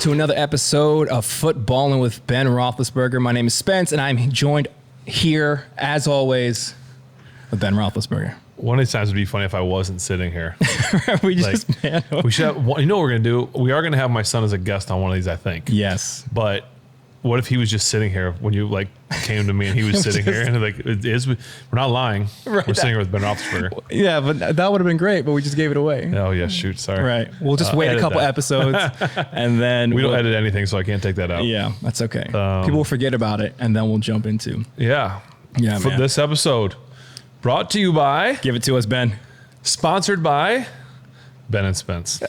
to another episode of Footballin with Ben Roethlisberger. My name is Spence, and I'm joined here, as always, with Ben Roethlisberger. One of these times would be funny if I wasn't sitting here. We just, we should have, you know what we're going to do? We are going to have my son as a guest on one of these, I think. Yes. But what if he was just sitting here when you came to me and he was sitting here and we're not lying. Right. We're sitting here with Ben Roethlisberger. Yeah, but that would have been great, but we just gave it away. Oh yeah, shoot, sorry. Right. We'll just wait a couple episodes and then we don't edit anything, so I can't take that out. Yeah, that's okay. People will forget about it and then we'll jump into. Yeah. Yeah, For man. this episode, brought to you by, Give it to us, Ben. sponsored by Ben and Spence.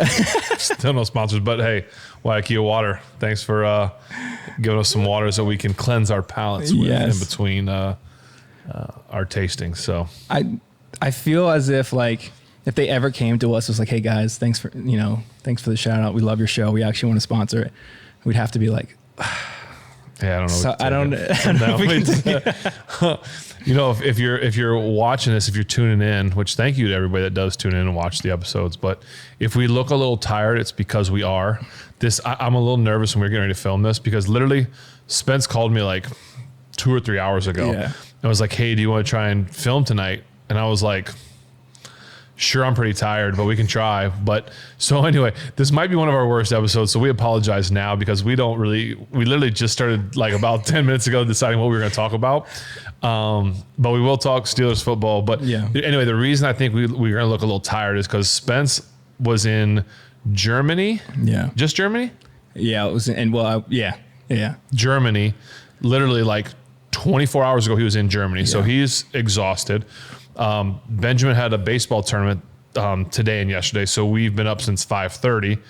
Still no sponsors, but hey, Waiakea Water. Thanks for giving us some water so we can cleanse our palates with in between our tasting. So I feel as if if they ever came to us, it was like, hey guys, thanks for the shout out. We love your show. We actually want to sponsor it. We'd have to be like, yeah, I don't know. So I don't know if we can you know, if you're watching this, if you're tuning in, which thank you to everybody that does tune in and watch the episodes. But if we look a little tired, it's because we are. I'm a little nervous when we're getting ready to film this because literally Spence called me like 2 or 3 hours ago. Yeah. I was like, hey, do you want to try and film tonight? And I was like, sure, I'm pretty tired, but we can try. But so anyway, this might be one of our worst episodes. So we apologize now because we literally just started like about 10 minutes ago deciding what we were going to talk about. But we will talk Steelers football. But yeah. Anyway, the reason I think we're going to look a little tired is because Spence was in Germany. Yeah. Just Germany? Yeah, it was. Yeah. Germany. Literally like 24 hours ago, he was in Germany. Yeah. So he's exhausted. Benjamin had a baseball tournament today and yesterday, so we've been up since 5:30.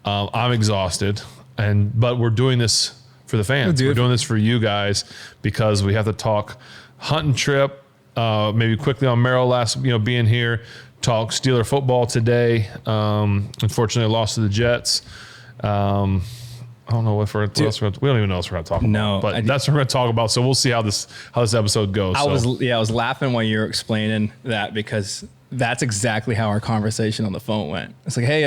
I'm exhausted, but we're doing this for the fans. We're doing this for you guys because we have to talk hunting trip, maybe quickly on Merrill being here, talk Steeler football today. Unfortunately, lost to the Jets. I don't know what we don't even know what we're going to talk about. But that's what we're going to talk about. So we'll see how this episode goes. I was laughing while you were explaining that because that's exactly how our conversation on the phone went. It's like, hey,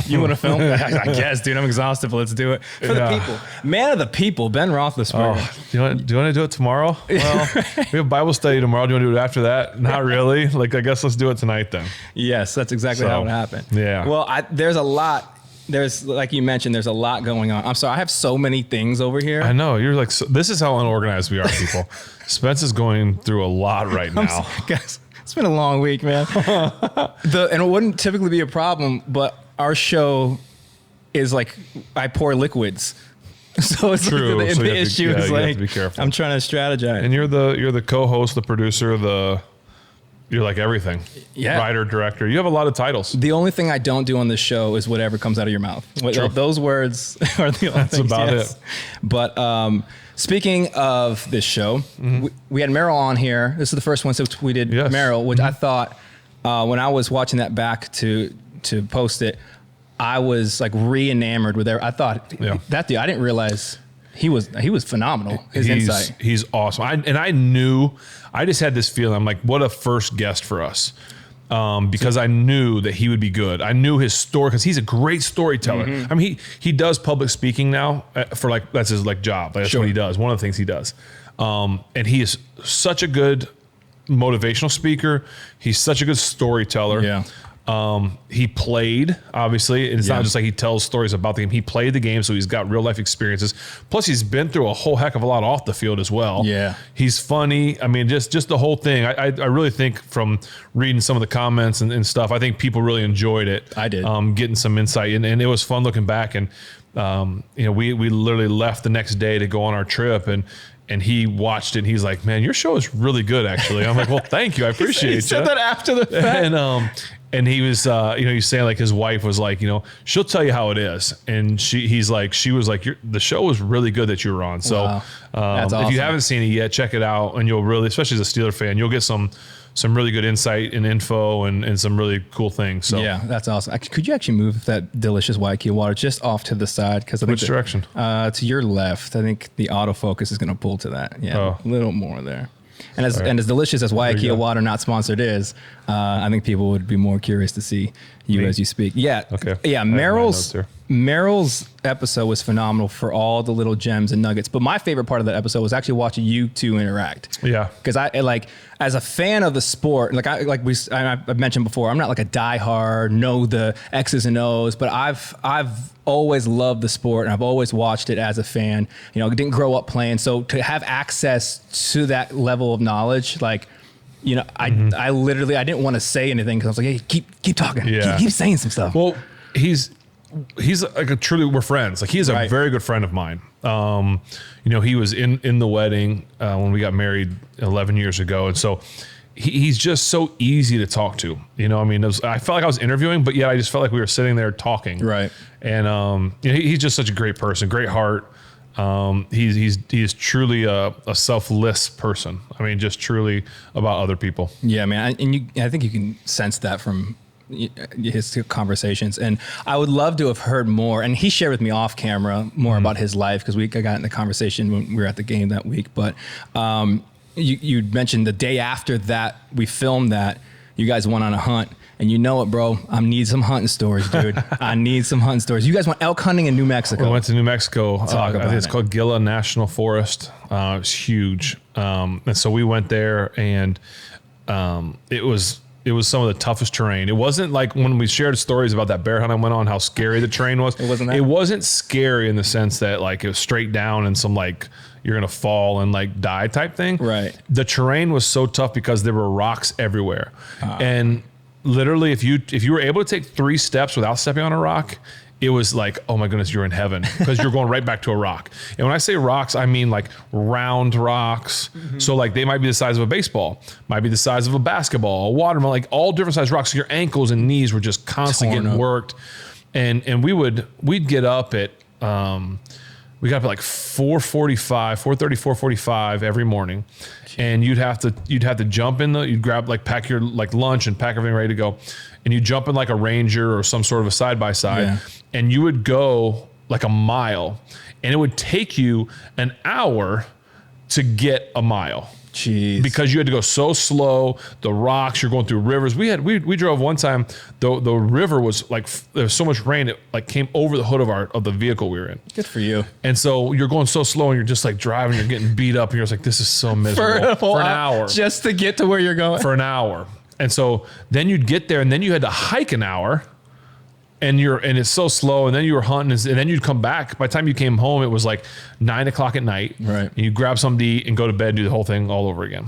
you want to film? I guess, dude. I'm exhausted, but let's do it for the people. Man of the people, Ben Roethlisberger. Oh, do you want to do it tomorrow? Well, we have Bible study tomorrow. Do you want to do it after that? Not really. I guess let's do it tonight then. Yes, that's exactly how it happened. Yeah. Well, there's a lot. There's, like you mentioned, there's a lot going on. I'm sorry, I have so many things over here. I know. You're like, this is how unorganized we are, people. Spence is going through a lot right now. Guys, it's been a long week, man. And it wouldn't typically be a problem, but our show is like, I pour liquids. So it's true. Like the issue is you like, have to be careful. I'm trying to strategize. And you're the co-host, the producer, you're like everything. Yeah. Writer, director. You have a lot of titles. The only thing I don't do on this show is whatever comes out of your mouth. Those words are the only things. That's about it. But speaking of this show, we had Merrill on here. This is the first one since we did Merrill, which I thought when I was watching that back to post it, I was like re-enamored with I thought that dude, I didn't realize he was phenomenal. His insight. He's awesome. I just had this feeling. I'm like, what a first guest for us. Because I knew that he would be good. I knew his story because he's a great storyteller. Mm-hmm. I mean, he does public speaking now for that's his job. That's what he does. One of the things he does. And he is such a good motivational speaker. He's such a good storyteller. Yeah. He played, obviously. It's not just like he tells stories about the game. He played the game, so he's got real life experiences. Plus, he's been through a whole heck of a lot off the field as well. Yeah. He's funny. I mean, just the whole thing. I really think from reading some of the comments and stuff, I think people really enjoyed it. I did. Getting some insight. And it was fun looking back. And, we literally left the next day to go on our trip and he watched it and he's like, man, your show is really good, actually. I'm like, well, thank you. I appreciate it. He said that after the fact. And he was, he's saying like his wife was like, she'll tell you how it is. And she was like, the show was really good that you were on. So wow. That's awesome. If you haven't seen it yet, check it out. And you'll really, especially as a Steeler fan, you'll get some really good insight and info and some really cool things. So yeah, that's awesome. Could you actually move that delicious Waiakea water just off to the side? Which direction? To your left. I think the autofocus is going to pull to that. Yeah, a little more there. And as delicious as Waiakea water, not sponsored, is, I think people would be more curious to see you as you speak. Yeah. Okay. Yeah. Merrill's Merrill's episode was phenomenal for all the little gems and nuggets. But my favorite part of that episode was actually watching you two interact. Yeah. Because I like, as a fan of the sport, I mentioned before, I'm not like a diehard, know the X's and O's, but I've always loved the sport and I've always watched it as a fan. You know, didn't grow up playing. So to have access to that level of knowledge, like, you know, I didn't want to say anything because I was like, hey, keep talking. Yeah. Keep saying some stuff. Well, he's like truly, we're friends. Like he's a very good friend of mine. You know, he was in the wedding when we got married 11 years ago. And so he's just so easy to talk to, you know, I mean, I felt like I was interviewing, but yet I just felt like we were sitting there talking. Right. And, you know, he's just such a great person, great heart. He's truly a selfless person. I mean, just truly about other people. Yeah, man. And I think you can sense that from his conversations, and I would love to have heard more. And he shared with me off camera more about his life because I got in the conversation when we were at the game that week. But you mentioned the day after that we filmed that you guys went on a hunt, and you know it, bro. I need some hunting stories, dude. I need some hunting stories. You guys went elk hunting in New Mexico. We went to New Mexico. I think it's called Gila National Forest. It's huge, and so we went there, and it was some of the toughest terrain. It wasn't like when we shared stories about that bear hunt I went on, how scary the terrain was. It wasn't scary in the sense that like it was straight down and some like you're gonna fall and like die type thing. Right. The terrain was so tough because there were rocks everywhere, and literally if you were able to take 3 steps without stepping on a rock, it was like, oh my goodness, you're in heaven because you're going right back to a rock. And when I say rocks, I mean like round rocks. Mm-hmm. So like they might be the size of a baseball, might be the size of a basketball, a watermelon, like all different size rocks. So your ankles and knees were just constantly getting worked. And we'd get up at, we got up at like 4:45, 4:30, 4:45 every morning. And you'd have to jump in you'd grab like pack your like lunch and pack everything ready to go. And you jump in like a Ranger or some sort of a side-by-side, and you would go like a mile, and it would take you an hour to get a mile. Jeez. Because you had to go so slow, the rocks, you're going through rivers. We drove one time, the river was like, there was so much rain, it like came over the hood of the vehicle we were in. Good for you. And so you're going so slow and you're just like driving, you're getting beat up and you're just like, this is so miserable. For an hour. Just to get to where you're going. For an hour. And so then you'd get there and then you had to hike an hour and it's so slow. And then you were hunting and then you'd come back. By the time you came home, it was like 9 o'clock at night. Right. And you grab something to eat and go to bed and do the whole thing all over again.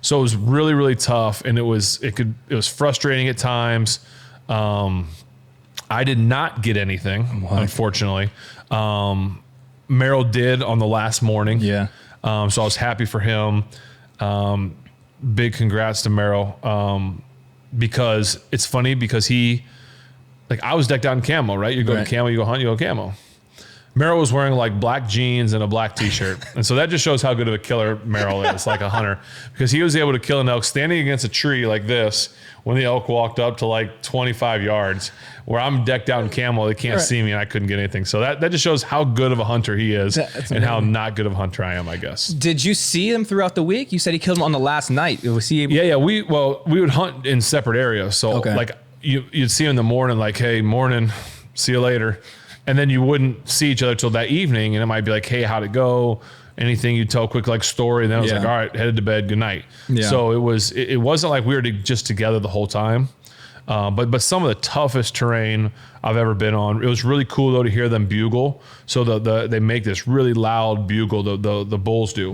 So it was really, really tough. And it was frustrating at times. I did not get anything, unfortunately. Merrill did on the last morning. Yeah. So I was happy for him. Big congrats to Merrill. Because it's funny because I was decked out in camo, right? You go to camo, you go hunt, you go camo. Merrill was wearing like black jeans and a black t-shirt. And so that just shows how good of a killer Merrill is, like a hunter, because he was able to kill an elk standing against a tree like this when the elk walked up to like 25 yards where I'm decked out in camo. They can't see me and I couldn't get anything. So that just shows how good of a hunter he is and how not good of a hunter I am, I guess. Did you see him throughout the week? You said he killed him on the last night. Was he able? Yeah. We would hunt in separate areas. So like you'd see him in the morning, like, hey, morning, see you later. And then you wouldn't see each other till that evening. And it might be like, hey, how'd it go? Anything you tell a quick like story. And then I was like, all right, headed to bed. Good night. Yeah. So it wasn't like we were just together the whole time. But some of the toughest terrain I've ever been on. It was really cool though to hear them bugle. So they make this really loud bugle, the bulls do,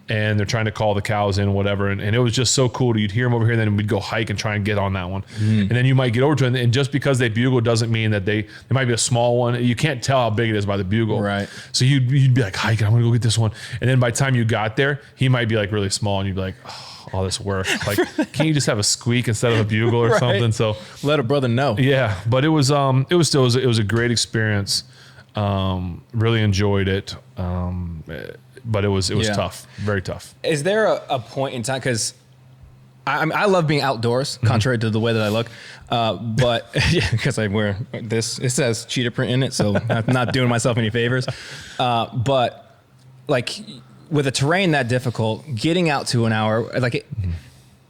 and they're trying to call the cows in, whatever. And it was just so cool. You'd hear them over here, and then we'd go hike and try and get on that one. And then you might get over to it, and just because they bugle doesn't mean that they might be a small one. You can't tell how big it is by the bugle. Right. So you'd be like, hike, I'm gonna go get this one. And then by the time you got there, he might be like really small, and you'd be like, oh, all this work. Like, can you just have a squeak instead of a bugle or something? So let a brother know. Yeah, but it was a great experience. Really enjoyed it. But it was tough, very tough. Is there a point in time, because I love being outdoors, contrary to the way that I look, but because I wear this, it says cheetah print in it, so I'm not doing myself any favors. But like with a terrain that difficult, getting out to an hour, like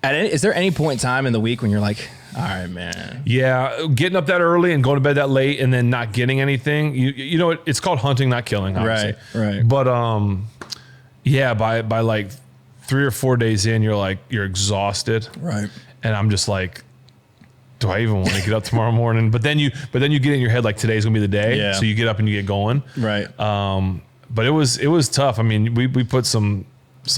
is there any point in time in the week when you're like, All right, man. Yeah, getting up that early and going to bed that late and then not getting anything. You know, it's called hunting, not killing, obviously. Right. But yeah, by like 3 or 4 days in, you're exhausted. Right. And I'm just like, do I even want to get up tomorrow morning? But then you get in your head like today's gonna be the day. Yeah. So you get up and you get going. Right. But it was tough. I mean, we put some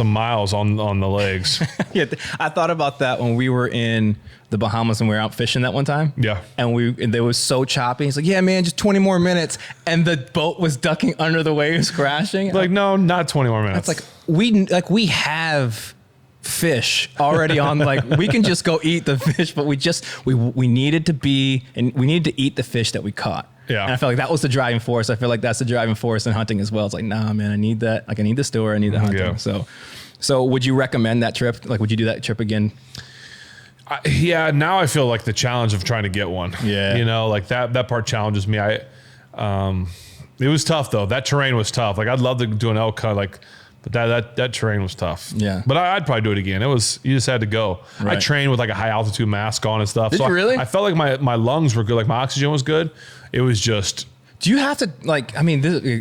miles on the legs. Yeah, I thought about that when we were in the Bahamas and we were out fishing that one time. Yeah. And they was so choppy. He's like, yeah, man, just 20 more minutes. And the boat was ducking under the waves, crashing. Like, no, not 20 more minutes. It's like we have fish already on, like we can just go eat the fish, but we needed to eat the fish that we caught. Yeah. And I felt like that was the driving force. I feel like that's the driving force in hunting as well. It's like, nah, man, I need that. Like I need the store, I need the hunting. Yeah. So would you recommend that trip? Like, would you do that trip again? Yeah. Now I feel like the challenge of trying to get one. Yeah. You know, like that part challenges me. It was tough though. That terrain was tough. Like I'd love to do an elk hunt, but that terrain was tough. Yeah. But I'd probably do it again. You just had to go. Right. I trained with like a high altitude mask on and stuff. Did you really? I felt like my lungs were good. Like my oxygen was good. It was just. Do you have to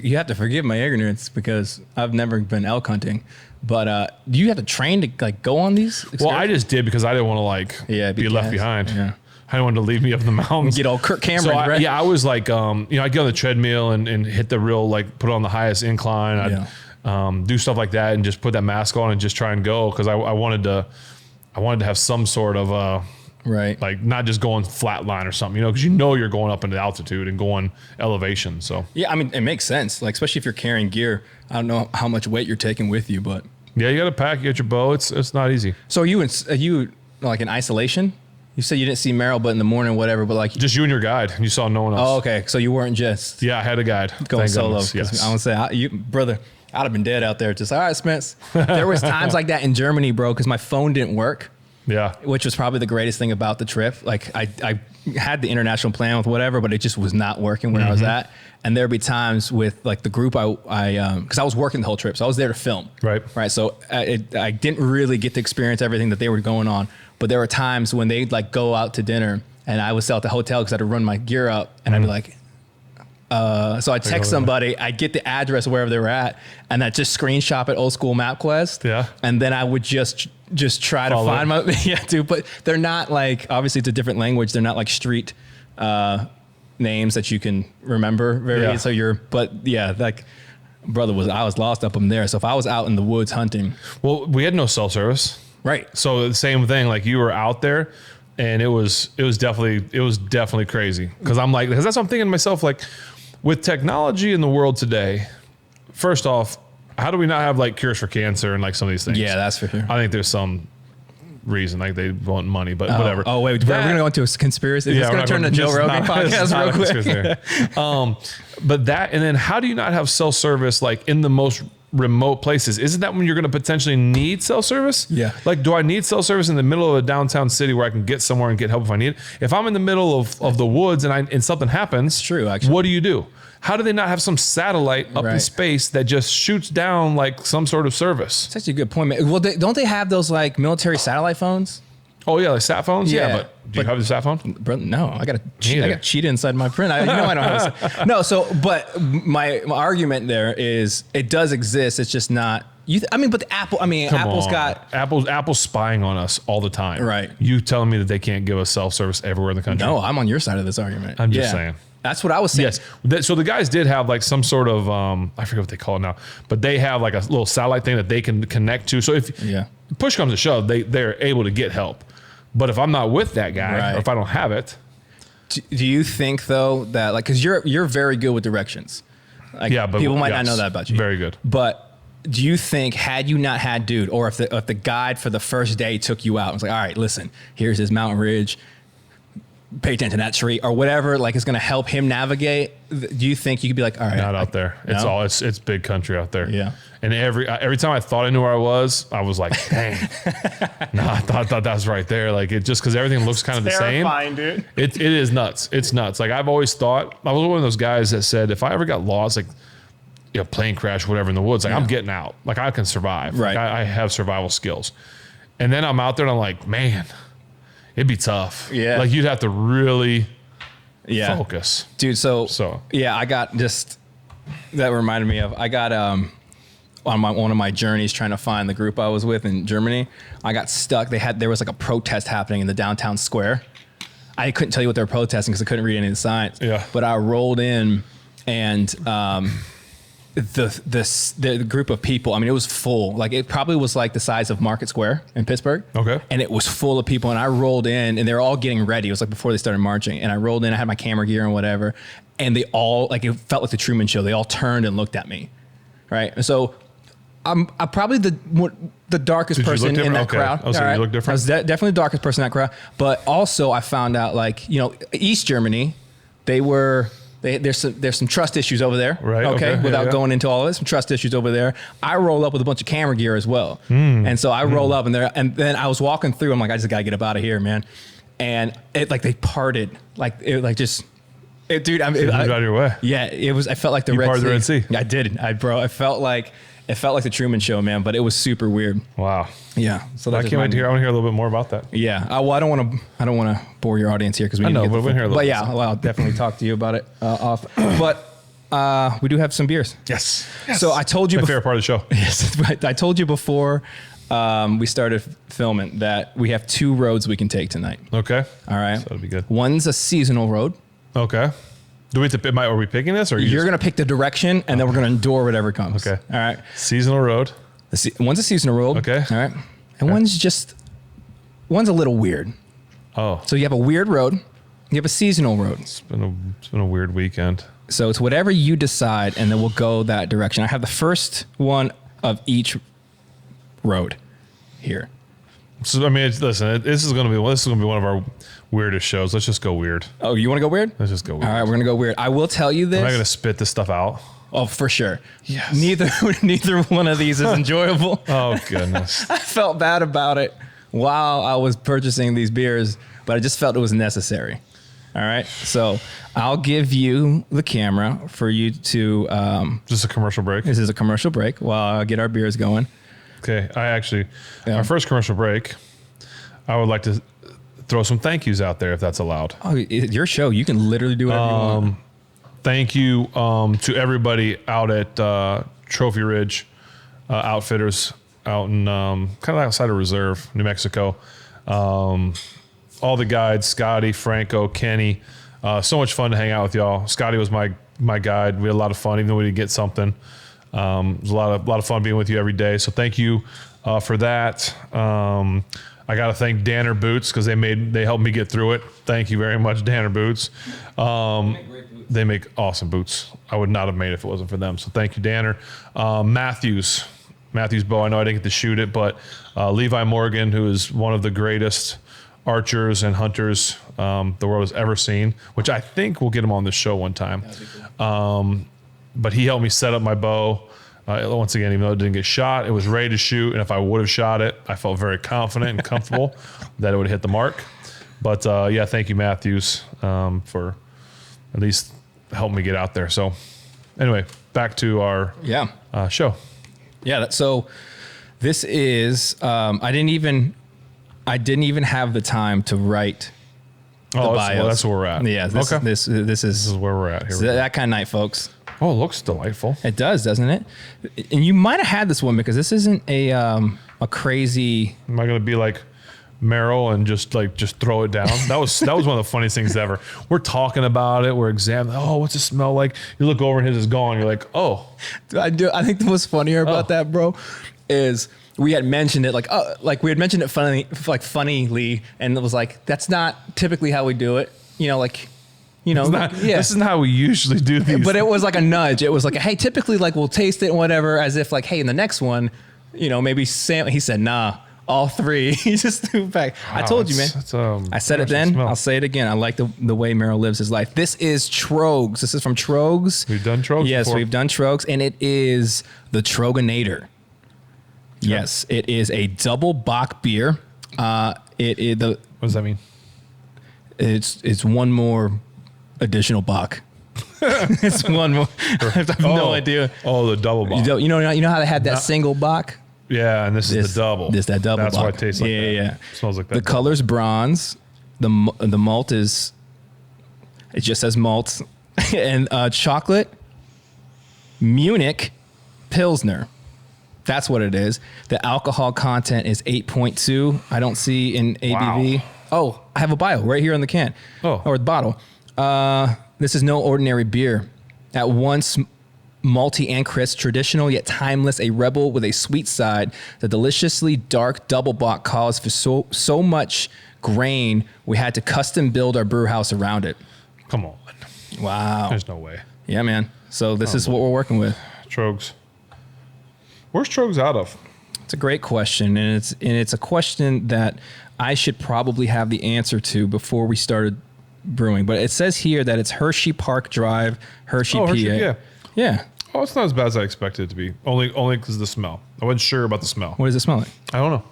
you have to forgive my ignorance because I've never been elk hunting, but do you have to train to like go on these excursions? Well, I just did because I didn't want to be left behind. Yeah. I didn't want to leave me up in the mountains. Get all Kirk Cameron, right? Yeah, I was like, I'd get on the treadmill and hit the real, like put it on the highest incline. I'd do stuff like that and just put that mask on and just try and go because I wanted to have some sort of right, like not just going flat line or something, because you're going up into altitude and going elevation. So yeah, I mean it makes sense, like especially if you're carrying gear. I don't know how much weight you're taking with you, but yeah, you got to pack. You got your bow. It's not easy. So are you like in isolation? You said you didn't see Merrill, but in the morning, whatever. But like just you and your guide, and you saw no one else. Oh, okay. So you weren't just I had a guide going solo. Yes. I would say, brother, I'd have been dead out there. Just all right, Spence. There was times like that in Germany, bro, because my phone didn't work. Yeah. Which was probably the greatest thing about the trip. Like I had the international plan with whatever, but it just was not working where I was at. And there'd be times with like the group because I was working the whole trip, so I was there to film. Right. So I didn't really get to experience everything that they were going on. But there were times when they'd like go out to dinner, and I would stay at the hotel because I had to run my gear up, and I'd be like, so I text somebody, I get the address wherever they were at, and I just screenshot it old school MapQuest. Yeah. And then I would just try to find my but they're not like, obviously it's a different language. They're not like street names that you can remember like brother I was lost up in there. So if I was out in the woods hunting. Well, we had no cell service. Right. So the same thing, like you were out there and it was definitely crazy. Cause that's what I'm thinking to myself, like with technology in the world today, first off, how do we not have like cures for cancer and like some of these things? Yeah, that's for sure. I think there's some reason, like they want money, but whatever. Oh wait, we're gonna go into a conspiracy. It's gonna turn to Joe Rogan podcast real quick. But that, and then how do you not have cell service like in the most remote places? Isn't that when you're going to potentially need cell service? Yeah. Like, do I need cell service in the middle of a downtown city where I can get somewhere and get help if I need it? If I'm in the middle of the woods and something happens, it's true, actually. What do? How do they not have some satellite up in space that just shoots down like some sort of service? That's actually a good point, man. Well, don't they have those like military satellite phones? Oh yeah, like sat phones. Yeah, but do you have the sat phone? Bro, no, I got a cheetah inside my print. I don't have no. So, but my argument there is it does exist. It's just not. But Apple's spying on us all the time. Right. You telling me that they can't give us cell service everywhere in the country? No, I'm on your side of this argument. I'm just saying. That's what I was saying. Yes. So the guys did have like some sort of, I forget what they call it now, but they have like a little satellite thing that they can connect to. So if push comes to shove, they're able to get help. But if I'm not with that guy or if I don't have it. Do you think though that like, cause you're very good with directions. Like, but people might not know that about you. Very good. But do you think had you not had dude, or if the guide for the first day took you out and was like, all right, listen, here's this mountain ridge, pay attention to that tree or whatever, like it's going to help him navigate. Do you think you could be like, all right, not out there. No? It's big country out there. Yeah. And every time I thought I knew where I was like, dang, no, I thought that was right there. Like it just, cause everything looks kind of the same. Terrifying, dude. It is nuts. It's nuts. Like I've always thought, I was one of those guys that said, if I ever got lost, like plane crash, whatever in the woods, like I'm getting out, like I can survive. Right. Like, I have survival skills. And then I'm out there and I'm like, man, It'd be tough. Yeah. Like you'd have to really focus. Dude, so yeah, I got that reminded me of, I got, on one of my journeys trying to find the group I was with in Germany, I got stuck. There was like a protest happening in the downtown square. I couldn't tell you what they were protesting because I couldn't read any of the signs. Yeah. But I rolled in and the group of people, I mean, it was full. Like it probably was like the size of Market Square in Pittsburgh. Okay. And it was full of people. And I rolled in and they were all getting ready. It was like before they started marching. And I rolled in, I had my camera gear and whatever. And they all, like it felt like the Truman Show. They all turned and looked at me. Right. And so I'm probably the darkest person in that crowd. Oh, so you look different? I was definitely the darkest person in that crowd. But also I found out, like, you know, East Germany, there's some trust issues over there. Right. Okay. Without going into all of it, some trust issues over there. I roll up with a bunch of camera gear as well. And so I roll up and then I was walking through. I'm like, I just gotta get up out of here, man. And it, like, they parted, like it, like just. Dude, I mean, out of your way. Yeah, it was. I felt like the Red Sea. Parted the Red Sea. I did. It felt like the Truman Show, man. But it was super weird. Wow. Yeah. So I can't wait to hear. I want to hear a little bit more about that. Yeah. Well, I don't want to bore your audience here because we need to get but we'll hear a little. But yeah, well, I'll definitely talk to you about it off. But we do have some beers. Yes. So I told you. My favorite part of the show. Yes. I told you before we started filming that we have 2 roads we can take tonight. Okay. All right. So that'll be good. One's a seasonal road. Okay. Do we have to, are we picking this, or you're going to pick the direction, and then we're going to endure whatever comes. Okay. All right. Seasonal road. One's a seasonal road. Okay. All right. And one's a little weird. Oh. So you have a weird road. You have a seasonal road. It's been a weird weekend. So it's whatever you decide, and then we'll go that direction. I have the first one of each road here. So I mean, listen, this is going to be one of our weirdest shows. Let's just go weird. Oh, you want to go weird? Let's just go weird. All right, we're going to go weird. I will tell you this. Am I going to spit this stuff out? Oh, for sure. Yes. Neither one of these is enjoyable. Oh, goodness. I felt bad about it while I was purchasing these beers, but I just felt it was necessary. All right. So I'll give you the camera for you to. Just a commercial break. This is a commercial break while I get our beers going. Okay. Our first commercial break, I would like to throw some thank yous out there if that's allowed. Oh, it's your show. You can literally do whatever you want. Thank you to everybody out at Trophy Ridge Outfitters out in kind of outside of Reserve, New Mexico. All the guides, Scotty, Franco, Kenny. So much fun to hang out with y'all. Scotty was my guide. We had a lot of fun, even though we didn't get something. It was a lot of fun being with you every day. So thank you for that. I got to thank Danner Boots because they helped me get through it. Thank you very much, Danner Boots. They make awesome boots. I would not have made it if it wasn't for them. So thank you, Danner. Matthews bow. I know I didn't get to shoot it, but Levi Morgan, who is one of the greatest archers and hunters the world has ever seen, which I think we'll get him on this show one time. Cool. But he helped me set up my bow. Once again, even though it didn't get shot, it was ready to shoot. And if I would have shot it, I felt very confident and comfortable that it would hit the mark. But yeah, thank you, Matthews, for at least helping me get out there. So anyway, back to our show. Yeah. So this is, I didn't even have the time to write the bios. Well, that's where we're at. Yeah. This is where we're at. Here we go. That kind of night, folks. Oh, it looks delightful. It does, doesn't it? And you might have had this one because this isn't a crazy. Am I going to be like Meryl and just throw it down? That was one of the funniest things ever. We're talking about it. We're examining. Oh, what's it smell like? You look over and his is gone. You're like, oh. I think what's funnier about that, bro, is we had mentioned it we had mentioned it funnily, and it was like, that's not typically how we do it. This isn't how we usually do these. But it was like a nudge. It was like, hey, typically we'll taste it and whatever, as if hey, in the next one, maybe Sam. He said, nah, all 3. He just threw it back. Wow, I told you, man. I said it then. I'll say it again. I like the way Merrill lives his life. This is Tröeg's. This is from Tröeg's. We've done Tröeg's. Yes, before. We've done Tröeg's, and it is the Tröegenator. Sure. Yes, it is a double bock beer. What does that mean? It's one more additional bock. It's one more. I have no idea. Oh, the double bock. You know how they had that single bock? Yeah, and this is the double. This that double. That's bock. why it tastes like that. Yeah. It smells like that. The color's bronze. The malt is, it just says malt, and chocolate Munich Pilsner. That's what it is. The alcohol content is 8.2. I don't see in ABV. Wow. Oh, I have a bio right here on the can. Oh. Or the bottle. This is no ordinary beer. At once malty and crisp, traditional yet timeless, a rebel with a sweet side. The deliciously dark double bock calls for so much grain, we had to custom build our brew house around it. Come on. Wow. There's no way. Yeah, man. So this is what we're working with. Tröegs. Where's Tröegs out of? It's a great question, and it's a question that I should probably have the answer to before we started brewing. But it says here that it's Hershey Park Drive, Hershey, PA. Yeah. Yeah. Oh, it's not as bad as I expected it to be. Only because of the smell. I wasn't sure about the smell. What does it smell like? I don't know.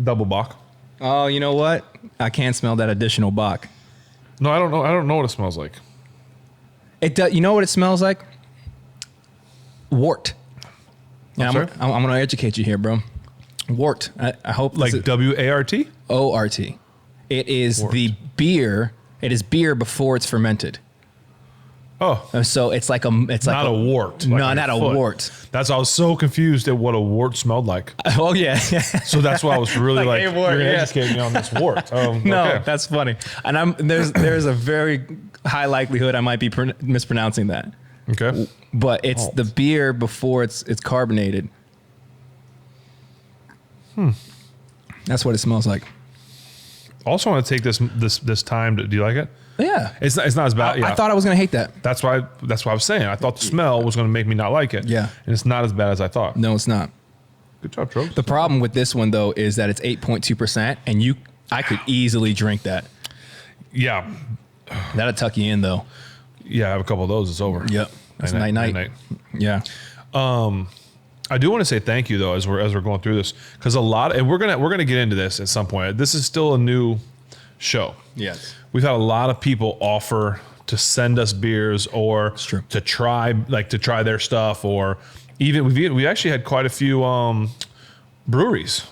Double bock. Oh, you know what? I can't smell that additional bock. No, I don't know. I don't know what it smells like. It does. You know what it smells like? Wort. Yeah, I'm going to educate you here, bro. Wort. I hope like W-A-R-T? O-R-T. It is wort. the beer. It is beer before it's fermented. Oh, so it's like not a wort. No, not a wort. I was so confused at what a wort smelled like. Oh yeah. So that's why I was really like, a wort, you're yes. educating me on this wort. No, okay. that's funny. And there's a very high likelihood I might be mispronouncing that. Okay. But it's the beer before it's carbonated. That's what it smells like. Also, want to take this time. Do you like it? Yeah. It's not as bad. I thought I was gonna hate that. That's why I was saying. I thought the smell was going to make me not like it. Yeah. And it's not as bad as I thought. No, it's not. Good job, Tröegs. The problem with this one though is that it's 8.2%, and I could easily drink that. Yeah. That'll tuck you in though. Yeah, I have a couple of those. It's over. Yep. That's night. Yeah. I do want to say thank you though as we're going through this, because and we're gonna get into this at some point. This is still a new show. Yes. We've had a lot of people offer to send us beers or to try their stuff, or even we actually had quite a few breweries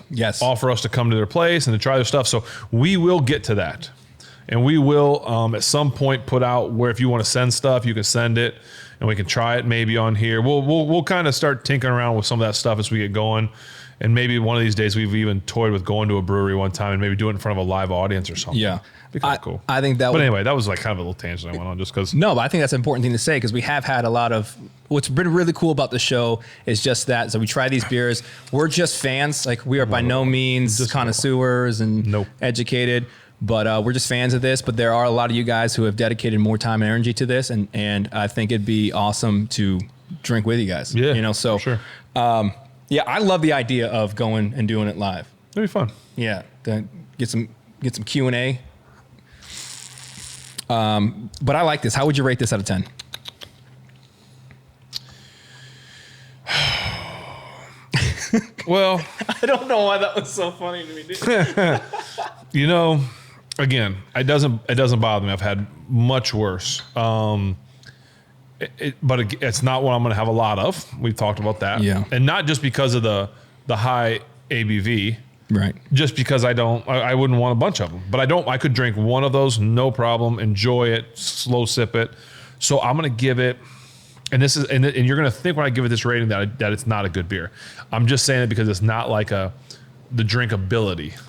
offer us to come to their place and to try their stuff. So we will get to that, and we will at some point put out where if you want to send stuff, you can send it, and we can try it maybe on here. We'll kind of start tinkering around with some of that stuff as we get going. And maybe one of these days we've even toyed with going to a brewery one time and maybe do it in front of a live audience or something. Yeah. Be kind of cool. I think that But anyway, that was like kind of a little tangent I went on just because. No, but I think that's an important thing to say, because we have had a lot of, what's been really cool about the show is just that. So we try these beers. We're just fans. Like, we are by no means connoisseurs and educated, but we're just fans of this. But there are a lot of you guys who have dedicated more time and energy to this. And I think it'd be awesome to drink with you guys. Yeah. So, sure. Yeah, I love the idea of going and doing it live. It'd be fun. Yeah, get some Q&A. But I like this. How would you rate this out of 10? Well, I don't know why that was so funny to me, dude. You know, again, it doesn't bother me. I've had much worse. But it's not what I'm going to have a lot of. We've talked about that. Yeah. And not just because of the high ABV. Right. Just because I wouldn't want a bunch of them. But I could drink one of those, no problem, enjoy it, slow sip it. So I'm going to give it, and you're going to think when I give it this rating that it's not a good beer. I'm just saying it because it's not like the drinkability.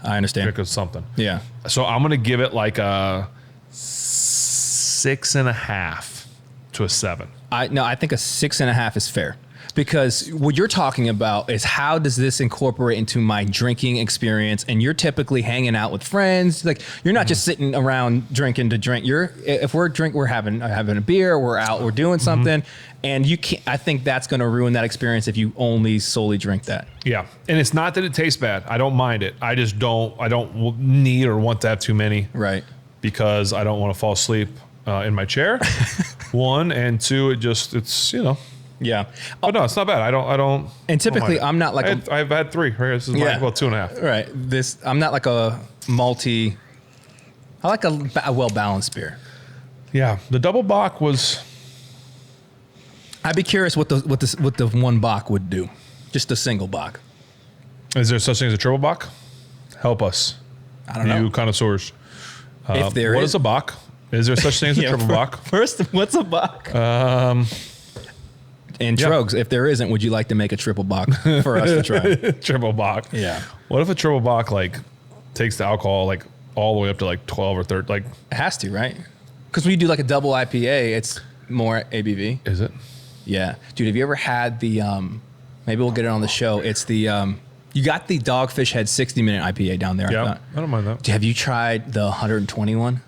I understand. Drink of something. Yeah. So I'm going to give it like a 6.5 to a 7. I think a 6.5 is fair, because what you're talking about is how does this incorporate into my drinking experience? And you're typically hanging out with friends. Like, you're not just sitting around drinking to drink. We're having a beer, we're out, we're doing something, and you can't. I think that's going to ruin that experience if you only solely drink that. Yeah, and it's not that it tastes bad. I don't mind it. I just don't need or want to have too many. Right. Because I don't want to fall asleep in my chair. One, and two, it's. Yeah. But no, it's not bad. I don't. And typically, I'm not like I've had 3. Right, this is like 2.5. Right. I'm not like a malty. I like a well balanced beer. Yeah, the double bock was. I'd be curious what the one bock would do, just a single bock. Is there such thing as a triple bock? Help us. I don't know. You connoisseurs. If there what is a Bach? Is there such thing as a triple Bach? First, what's a Bach? And Tröegs, if there isn't, would you like to make a triple Bach for us to try? Triple Bach. Yeah. What if a triple Bach like takes the alcohol like all the way up to like 12 or 13? Like it has to, right? Because when you do like a double IPA, it's more ABV. Is it? Yeah, dude. Have you ever had the? Maybe we'll get it on the show. It's the. You got the Dogfish Head 60-minute IPA down there. Yeah, I don't mind that. Have you tried the 121?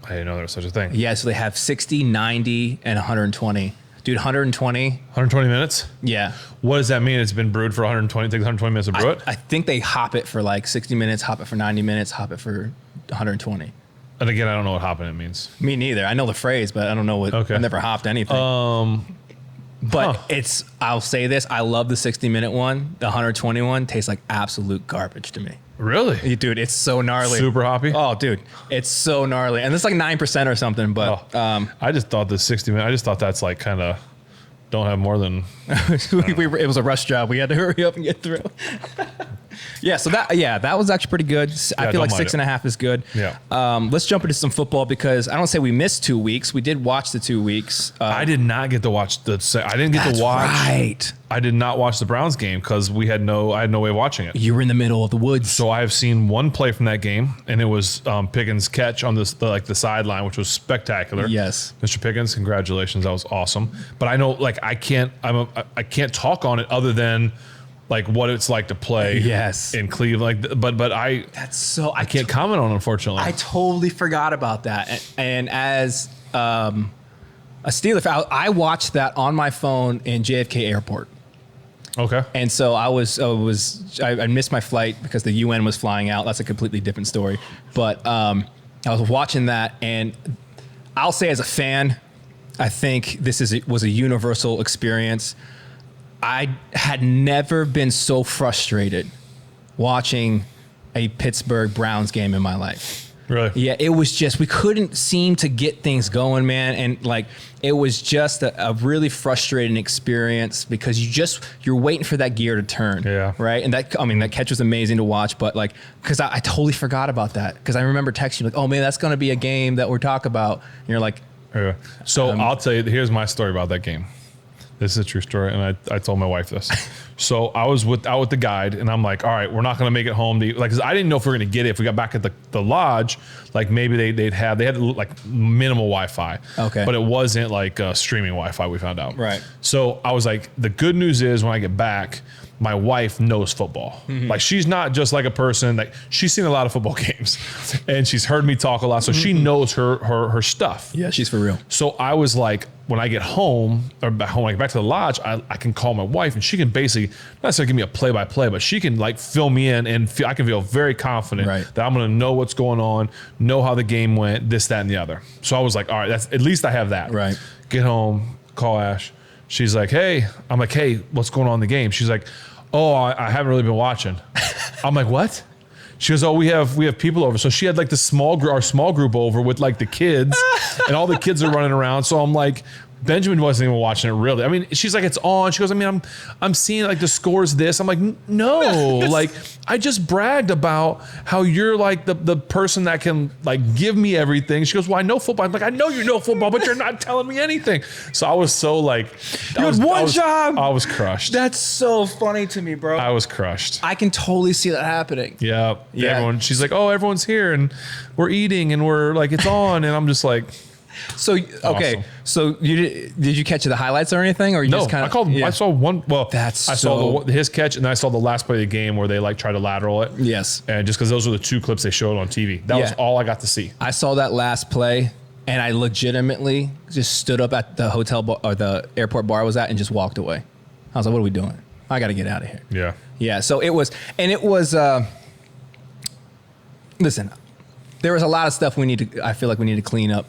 I didn't know there was such a thing. Yeah, so they have 60, 90, and 120. Dude, 120. 120 minutes? Yeah. What does that mean? It's been brewed for 120, it takes 120 minutes to brew it? I think they hop it for like 60 minutes, hop it for 90 minutes, hop it for 120. And again, I don't know what hopping it means. Me neither. I know the phrase, but I don't know what. Okay. I've never hopped anything. But I'll say this. I love the 60-minute one. The 121 tastes like absolute garbage to me. Really? Dude, it's so gnarly. Super hoppy? Oh, dude, it's so gnarly. And it's like 9% or something, but. I just thought the 60 minutes, I just thought that's like kind of, don't have more than. It was a rush job. We had to hurry up and get through. Yeah, so that was actually pretty good. I feel like 6.5 is good. Yeah. Let's jump into some football because I don't say we missed 2 weeks. We did watch the 2 weeks. I did not get to watch I didn't get to watch. Right. I did not watch the Browns game because I had no way of watching it. You were in the middle of the woods. So I have seen one play from that game, and it was Pickens' catch on the sideline, which was spectacular. Yes, Mr. Pickens, congratulations, that was awesome. But I know, like, I can't talk on it other than like what it's like to play. Yes. In Cleveland. Like, but I can't comment on it, unfortunately. I totally forgot about that. And as a Steeler fan, I watched that on my phone in JFK Airport. Okay. And so I missed my flight because the UN was flying out. That's a completely different story. But I was watching that, and I'll say as a fan, I think this was a universal experience. I had never been so frustrated watching a Pittsburgh Browns game in my life. Really? Yeah, it was just, we couldn't seem to get things going, man. And like, it was just a really frustrating experience because you're waiting for that gear to turn. Yeah. Right. And that catch was amazing to watch, but like, cause I totally forgot about that. Cause I remember texting you like, oh man, that's going to be a game that we're talking about. And you're like, yeah. So I'll tell you, here's my story about that game. This is a true story, and I told my wife this. So I was out with the guide, and I'm like, all right, we're not going to make it home. Because I didn't know if we were going to get it. If we got back at the lodge, like maybe they had like minimal Wi-Fi. Okay. But it wasn't like streaming Wi-Fi, we found out. Right. So I was like, the good news is when I get back, my wife knows football. Mm-hmm. Like, she's not just like a person that she's seen a lot of football games and she's heard me talk a lot. So she knows her stuff. Yeah, she's for real. So I was like, when I get home or when I get back to the lodge, I can call my wife and she can basically not necessarily give me a play-by-play, but she can like fill me in and I can feel very confident that I'm going to know what's going on, know how the game went, this, that, and the other. So I was like, all right, at least I have that. Right. Get home, call Ash. She's like, hey. I'm like, hey, what's going on in the game? She's like, oh, I haven't really been watching. I'm like, what? She goes, oh, we have people over. So she had like our small group over with like the kids and all the kids are running around. So I'm like, Benjamin wasn't even watching it really. I mean, she's like, it's on. She goes, I mean, I'm seeing like the scores this. I'm like, no, like I just bragged about how you're like the person that can like give me everything. She goes, well, I know football. I'm like, I know you know football, but you're not telling me anything. So I was so like, you had one job. I was crushed. That's so funny to me, bro. I was crushed. I can totally see that happening. Yeah. Everyone, she's like, oh, everyone's here and we're eating and we're like, it's on. And I'm just like, so okay, awesome. So did you catch the highlights or anything, or you just kind of? I saw one. Well, I saw his catch, and then I saw the last play of the game where they like try to lateral it. Yes, and just because those were the two clips they showed on TV, that was all I got to see. I saw that last play, and I legitimately just stood up at the hotel bar, or the airport bar I was at, and just walked away. I was like, "What are we doing? I got to get out of here." Yeah, yeah. So it was. Listen, there was a lot of stuff I feel like we need to clean up.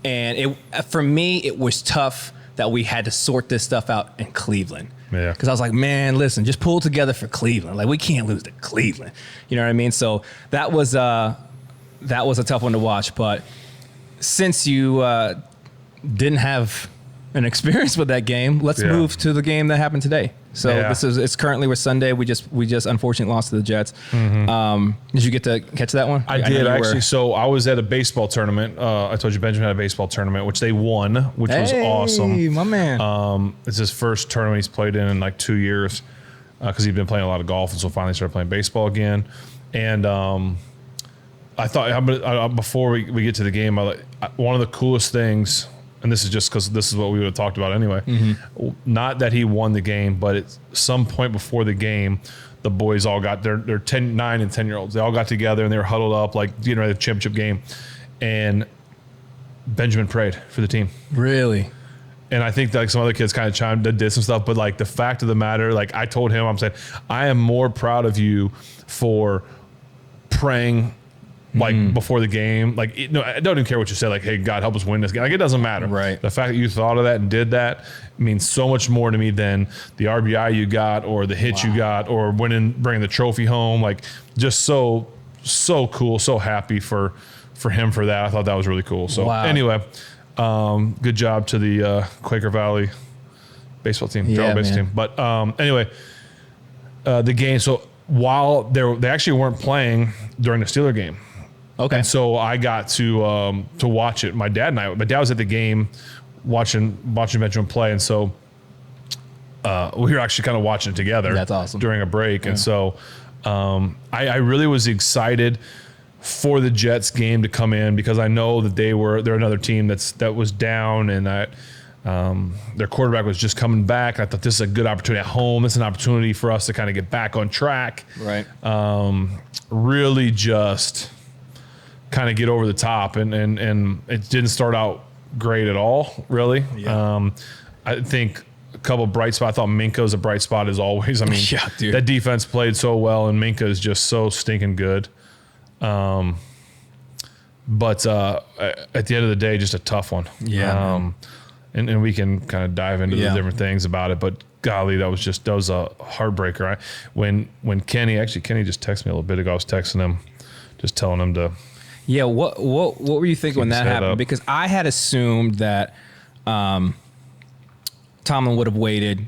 And for me, it was tough that we had to sort this stuff out in Cleveland. Yeah. Because I was like, man, listen, just pull together for Cleveland. Like, we can't lose to Cleveland. You know what I mean? So that was a tough one to watch. But since you didn't have an experience with that game. Let's move to the game that happened today. So it's currently with Sunday. We just unfortunately lost to the Jets. Did you get to catch that one? I did actually. So I was at a baseball tournament. I told you Benjamin had a baseball tournament, which they won, which was awesome. My man. It's his first tournament he's played in like 2 years because he'd been playing a lot of golf, and so finally started playing baseball again. And I thought before we get to the game, one of the coolest things. And this is just because this is what we would have talked about anyway. Not that he won the game, but at some point before the game, the boys all got they're 9 and 10-year-olds. They all got together and they were huddled up like the championship game. And Benjamin prayed for the team. Really? And I think that like some other kids kind of did some stuff, but like the fact of the matter, like I told him, I'm saying, I am more proud of you for praying like before the game, like I don't even care what you say. Like, hey, God, help us win this game. Like, it doesn't matter. Right. The fact that you thought of that and did that means so much more to me than the RBI you got or the hit you got or bringing the trophy home. Like, just so cool. So happy for him for that. I thought that was really cool. So anyway, good job to the Quaker Valley baseball team, baseball team. But anyway, the game. So while they actually weren't playing during the Steeler game. Okay. And so I got to watch it. My dad was at the game watching Benjamin play. And so we were actually kind of watching it together. That's awesome. During a break. Yeah. And so I really was excited for the Jets game to come in because I know that they're another team that was down and their quarterback was just coming back. And I thought this is a good opportunity at home. This is an opportunity for us to kind of get back on track. Right. Really just kind of get over the top and it didn't start out great at all, really. Yeah. I think a couple of bright spots. I thought Minka's a bright spot as always. I mean, that defense played so well and Minka is just so stinking good. But at the end of the day, just a tough one. Yeah. And we can kind of dive into the different things about it, but golly, that was a heartbreaker. When Kenny just texted me a little bit ago, I was texting him, just telling him to. Yeah, what were you thinking when that happened? Up. Because I had assumed that Tomlin would have waited,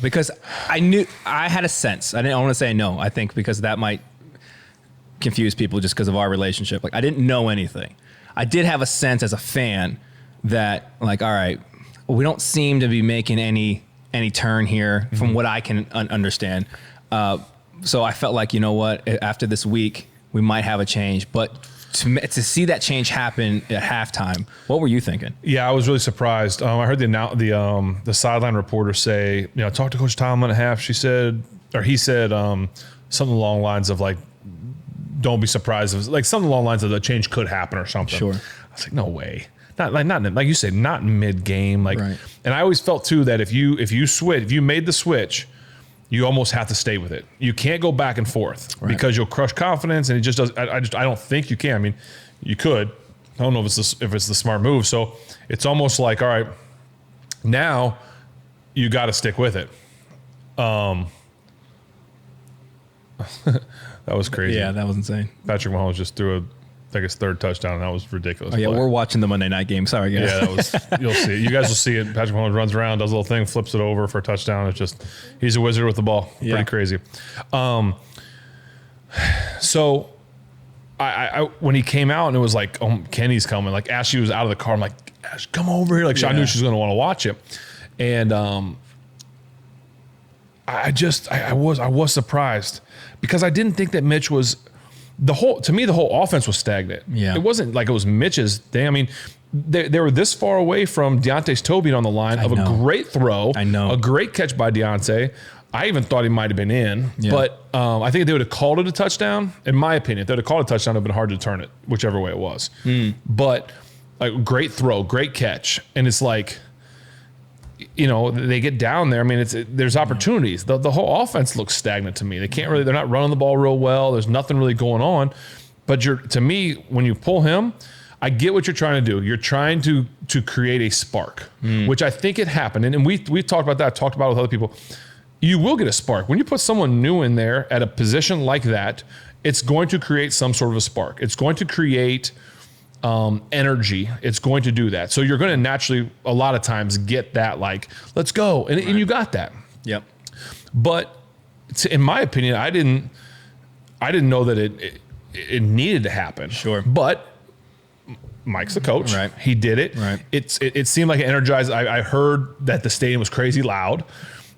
because I had a sense. I want to say no. I think because that might confuse people just because of our relationship. Like I didn't know anything. I did have a sense as a fan that like, all right, we don't seem to be making any turn here from what I can understand. So I felt like, you know what, after this week, we might have a change, but to see that change happen at halftime, what were you thinking? Yeah, I was really surprised. I heard the sideline reporter say, talk to Coach Tomlin at half. He said something along the lines of like, don't be surprised. It was like something along the lines of the change could happen or something. Sure. I was like, no way. Not like you said, not mid game. Like, right. And I always felt too that if you made the switch, you almost have to stay with it. You can't go back and forth because you'll crush confidence, and it just does. I don't think you can. I mean, you could. I don't know if it's the smart move. So it's almost like, all right, now you got to stick with it. That was crazy. Yeah, that was insane. Patrick Mahomes just threw his third touchdown, and that was ridiculous. Oh, yeah, we're watching the Monday night game. Sorry, guys. Yeah, you'll see it. You guys will see it. Patrick Mahomes runs around, does a little thing, flips it over for a touchdown. It's just, he's a wizard with the ball. Yeah. Pretty crazy. So I when he came out and it was like, oh, Kenny's coming, like Ashley was out of the car. I'm like, Ash, come over here. Like, I knew she was going to want to watch it. And I was surprised because I didn't think that Mitch was the whole offense was stagnant. Yeah. It wasn't like it was Mitch's thing. I mean, they were this far away from Deontay's toe being on the line of a great throw. I know. A great catch by Deontay. I even thought he might have been in, but I think if they would have called it a touchdown, in my opinion, if they would have called it a touchdown, it would have been hard to turn it, whichever way it was. But a great throw, great catch. And it's like, they get down there. I mean, there's opportunities. The whole offense looks stagnant to me. They're not running the ball real well. There's nothing really going on. But to me, when you pull him, I get what you're trying to do. You're trying to create a spark, which I think it happened. And we've talked about that. I've talked about it with other people. You will get a spark. When you put someone new in there at a position like that, it's going to create some sort of a spark. It's going to create energy. It's going to do that. So you're going to naturally, a lot of times, get that like, let's go. And you got that. Yep. But in my opinion, I didn't know that it needed to happen. Sure. But Mike's the coach. Right. He did it. Right. It seemed like it energized. I heard that the stadium was crazy loud.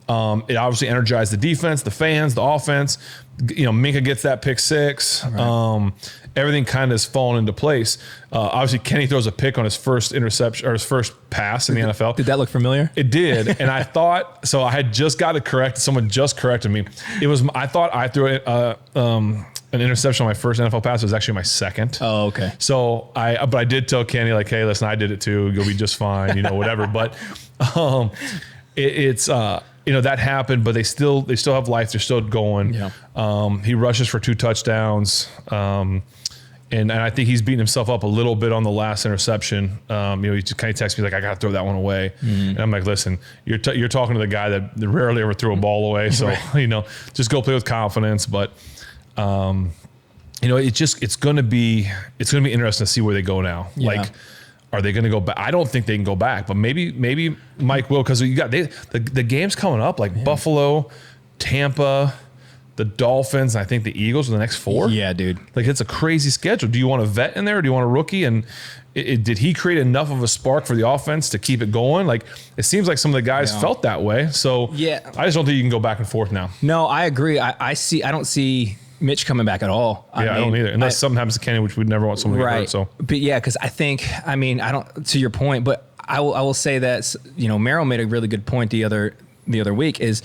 It obviously energized the defense, the fans, the offense. Minka gets that pick six. Right. Everything kind of has fallen into place. Obviously, Kenny throws a pick on his first interception or his first pass in the NFL. Did that look familiar? It did, and I thought so. I had just got it corrected. Someone just corrected me. I thought I threw an interception on my first NFL pass. It was actually my second. Oh, okay. So but I did tell Kenny like, hey, listen, I did it too. You'll be just fine. Whatever. But it's. That happened, but they still have life. They're still going. Yeah. He rushes for 2 touchdowns. And I think he's beating himself up a little bit on the last interception. He just kind of texts me like, I got to throw that one away. Mm-hmm. And I'm like, listen, you're talking to the guy that rarely ever threw a ball away. So, right. Just go play with confidence. But, it's going to be interesting to see where they go now. Yeah. Like, are they going to go back? I don't think they can go back, but maybe Mike will, because you got the games coming up like Buffalo, Tampa, the Dolphins, and I think the Eagles are the next 4. Yeah, dude. Like, it's a crazy schedule. Do you want a vet in there, or do you want a rookie? And did he create enough of a spark for the offense to keep it going? Like, it seems like some of the guys felt that way. So yeah, I just don't think you can go back and forth now. No, I agree. I don't see Mitch coming back at all. I don't either. Unless something happens to Kenny, which we'd never want someone to get hurt. So, but yeah, because I don't. To your point, but I will say that Merrill made a really good point the other week. Is